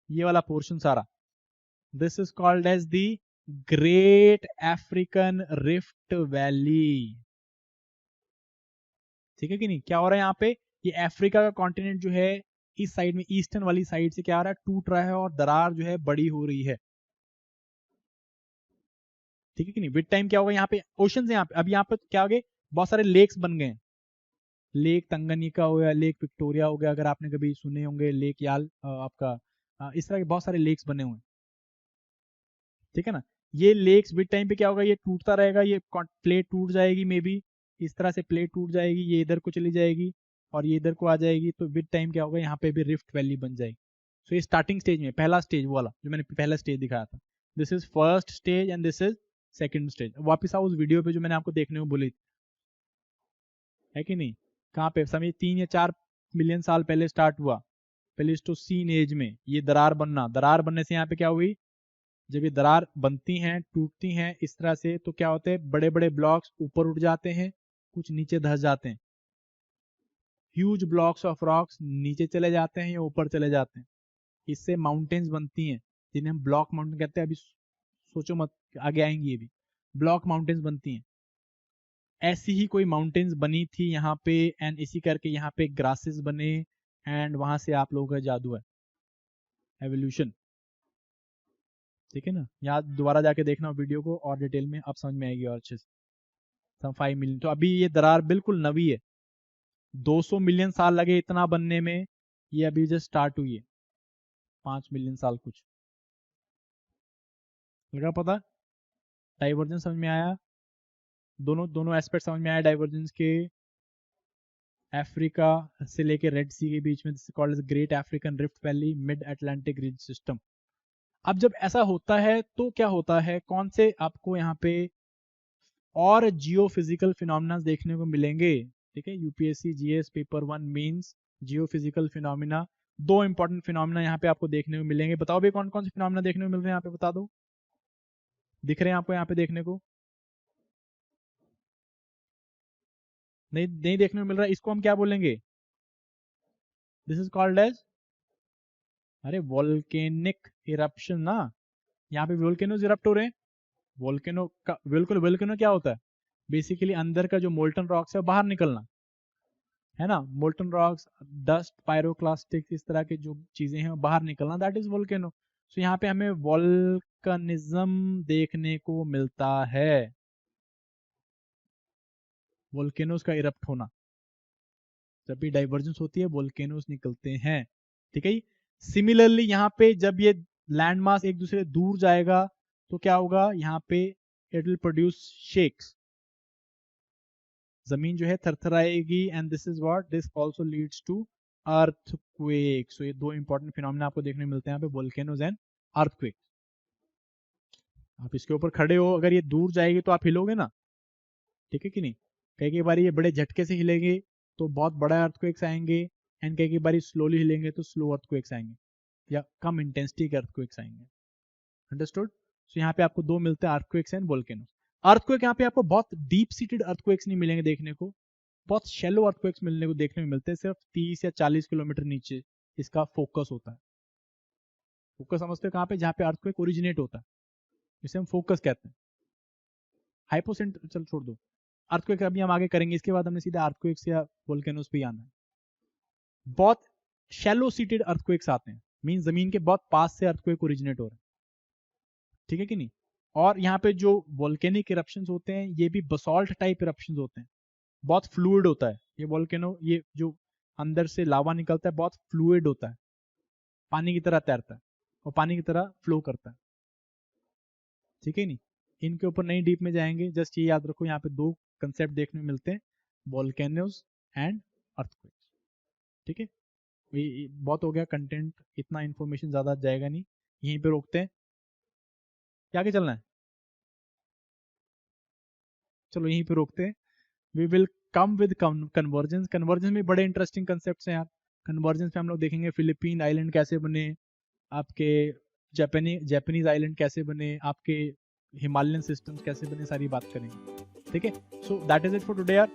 ये वाला पोर्शन सारा, this is called as the Great African Rift Valley. ठीक है कि नहीं? क्या हो रहा है यहाँ पे, ये अफ्रीका का कॉन्टिनेंट जो है इस साइड में, ईस्टर्न वाली साइड से क्या हो रहा है, टूट रहा है और दरार जो है बड़ी हो रही है। ठीक है कि नहीं? विद टाइम क्या होगा, यहाँ पे ओशन है, यहाँ पे अब यहाँ पे क्या हो गए, बहुत सारे लेक्स बन गए। लेक तंगनिका हो गया, लेक विक्टोरिया हो गया, अगर आपने कभी सुने होंगे, लेक याल आपका, इस तरह के बहुत सारे लेक्स बने हुए हैं। ठीक है ना? ये लेक्स विद टाइम पे क्या होगा, ये टूटता रहेगा, ये प्लेट टूट जाएगी, मे बी इस तरह से प्लेट टूट जाएगी, ये इधर को चली जाएगी और ये इधर को आ जाएगी, तो विद टाइम क्या होगा, यहाँ पे भी रिफ्ट वैली बन जाएगी। सो ये स्टार्टिंग स्टेज में पहला स्टेज वाला जो मैंने पहला स्टेज दिखाया था, this is first stage and this is second stage. वापिस आओ उस वीडियो पे जो मैंने आपको देखने को बोली, है कि नहीं? कहाँ पे समय 3 या 4 मिलियन साल पहले स्टार्ट हुआ, प्लेस्टोसीन एज में ये दरार बनना। दरार बनने से यहाँ पे क्या हुई, जब ये दरार बनती हैं, टूटती हैं इस तरह से, तो क्या होते हैं, बड़े बड़े ब्लॉक्स ऊपर उठ जाते हैं, कुछ नीचे धस जाते हैं। ह्यूज ब्लॉक्स ऑफ रॉक्स नीचे चले जाते हैं या ऊपर चले जाते हैं। इससे माउंटेन्स बनती हैं जिन्हें हम ब्लॉक माउंटेन कहते हैं। अभी सोचो मत, आगे आएंगी ये भी, ब्लॉक माउंटेन्स बनती हैं। ऐसी ही कोई माउंटेन्स बनी थी यहाँ पे, एंड इसी करके यहाँ पे ग्रासेस बने, एंड वहां से आप लोगों का जादू है, एवोल्यूशन। ठीक है ना? यहाँ दोबारा जाके देखना वीडियो को और डिटेल में, अब समझ में आएगी और अच्छे से। सम 5 मिलियन, तो अभी ये दरार बिल्कुल नवी है, 200 मिलियन साल लगे इतना बनने में, ये अभी जस्ट स्टार्ट हुई है, 5 मिलियन साल कुछ लगा पता। डाइवर्जेंस समझ में आया, दोनों दोनों एस्पेक्ट समझ में आया डाइवर्जेंस के। अफ्रीका से लेके रेड सी के बीच में, this called great African Rift valley, mid Atlantic ridge system. अब जब ऐसा होता है तो क्या होता है, कौन से आपको यहाँ पे और जियोफिजिकल फिनोमिना देखने को मिलेंगे? ठीक है, UPSC GS paper 1 means geophysical phenomena. दो इंपॉर्टेंट फिनोमिना यहाँ पे आपको देखने को मिलेंगे। बताओ भाई कौन कौन से फिनोमिना देखने को मिल रहे हैं यहाँ पे, बता दो, दिख रहे हैं आपको यहाँ पे देखने को? नहीं नहीं देखने को मिल रहा है, इसको हम क्या बोलेंगे? दिस इज कॉल्ड एज, अरे वोल्केनिक इरप्शन ना। यहाँ पे वोल्केनोज इरप्ट हो रहे हैं। वोल्केनो का वोल्केनो क्या होता है, बेसिकली अंदर का जो मोल्टन रॉक्स है बाहर निकलना, है ना? मोल्टन रॉक्स, डस्ट, पायरोक्लास्टिक, इस तरह की जो चीजें हैं बाहर निकलना, दैट इज वोल्केनो। सो यहाँ पे हमें वोल्कनिज्म देखने को मिलता है, वोल्केनोज का इरप्ट होना। जब भी डाइवर्जेंस होती है वोल्केनोज निकलते हैं। ठीक है, सिमिलरली यहाँ पे जब ये लैंड मास एक दूसरे से दूर जाएगा तो क्या होगा, यहाँ पे इट विल प्रोड्यूस शेक्स, जमीन जो है थरथराएगी, and this is what, this also leads to earthquake. So ये दो इंपॉर्टेंट फिनोमेना आपको देखने मिलते हैं यहाँ पे, वोल्केनोज एंड अर्थक्वेक। आप इसके ऊपर खड़े हो, अगर ये दूर जाएगी तो आप हिलोगे ना, ठीक है कि नहीं? कई कई बार ये बड़े झटके से हिलेंगे तो बहुत बड़ा अर्थक्वेक्स आएंगे, एंड कई कई बार स्लोली हिलेंगे तो स्लो अर्थक्वेक्स आएंगे, या कम इंटेंसिटी के अर्थक्वेक्स आएंगे। अंडरस्टूड? सो यहाँ पे आपको दो मिलते हैं, अर्थक्वेक्स एंड वोल्केनोस। अर्थक्वेक यहाँ पे आपको बहुत डीप सीटेड अर्थक्वेक्स नहीं मिलेंगे देखने को, बहुत शेलो अर्थक्वेक्स मिलने को देखने में मिलते हैं, सिर्फ 30 या 40 किलोमीटर नीचे इसका फोकस होता है। फोकस समझते हो कहाँ पे, जहाँ पे अर्थक्वेक ओरिजिनेट होता है, इसे हम फोकस कहते हैं। हाइपोसेंट चल छोड़ दो, अर्थक्वेक अभी हम आगे करेंगे, इसके बाद हमने सीधा अर्थक्वेक्स या वोल्केनोस पे आना है। बहुत शैलो सीटेड अर्थक्वेक्स आते हैं, मीन जमीन के बहुत पास से अर्थक्वेक ओरिजिनेट हो रहे हैं। ठीक है कि नहीं? और यहाँ पे जो वोल्केनिक इरप्शंस होते हैं ये भी बसॉल्ट टाइप इरप्शंस होते हैं, बहुत फ्लूइड होता है ये वोल्केनो, ये जो अंदर से लावा निकलता है बहुत फ्लूइड होता है, पानी की तरह तैरता है और पानी की तरह फ्लो करता है। ठीक है नहीं? इनके ऊपर नहीं डीप में जाएंगे, जस्ट ये याद रखो यहाँ पे दो कंसेप्ट देखने में मिलते हैं, वोल्केनोज एंड अर्थक्वेक्स। ठीक है, बहुत हो गया कंटेंट, इतना इंफॉर्मेशन ज्यादा जाएगा नहीं, यहीं पे रोकते हैं। क्या आगे चलना है? चलो यहीं पे रोकते हैं। We will come with convergence. Convergence में बड़े इंटरेस्टिंग कंसेप्ट हैं यार। कन्वर्जेंस में हम लोग देखेंगे फिलीपीन आइलैंड कैसे बने, आपके जापानीज आइलैंड कैसे बने, आपके हिमालयन सिस्टम्स कैसे बने, सारी बात करेंगे। ठीक है, सो that is it for today यार।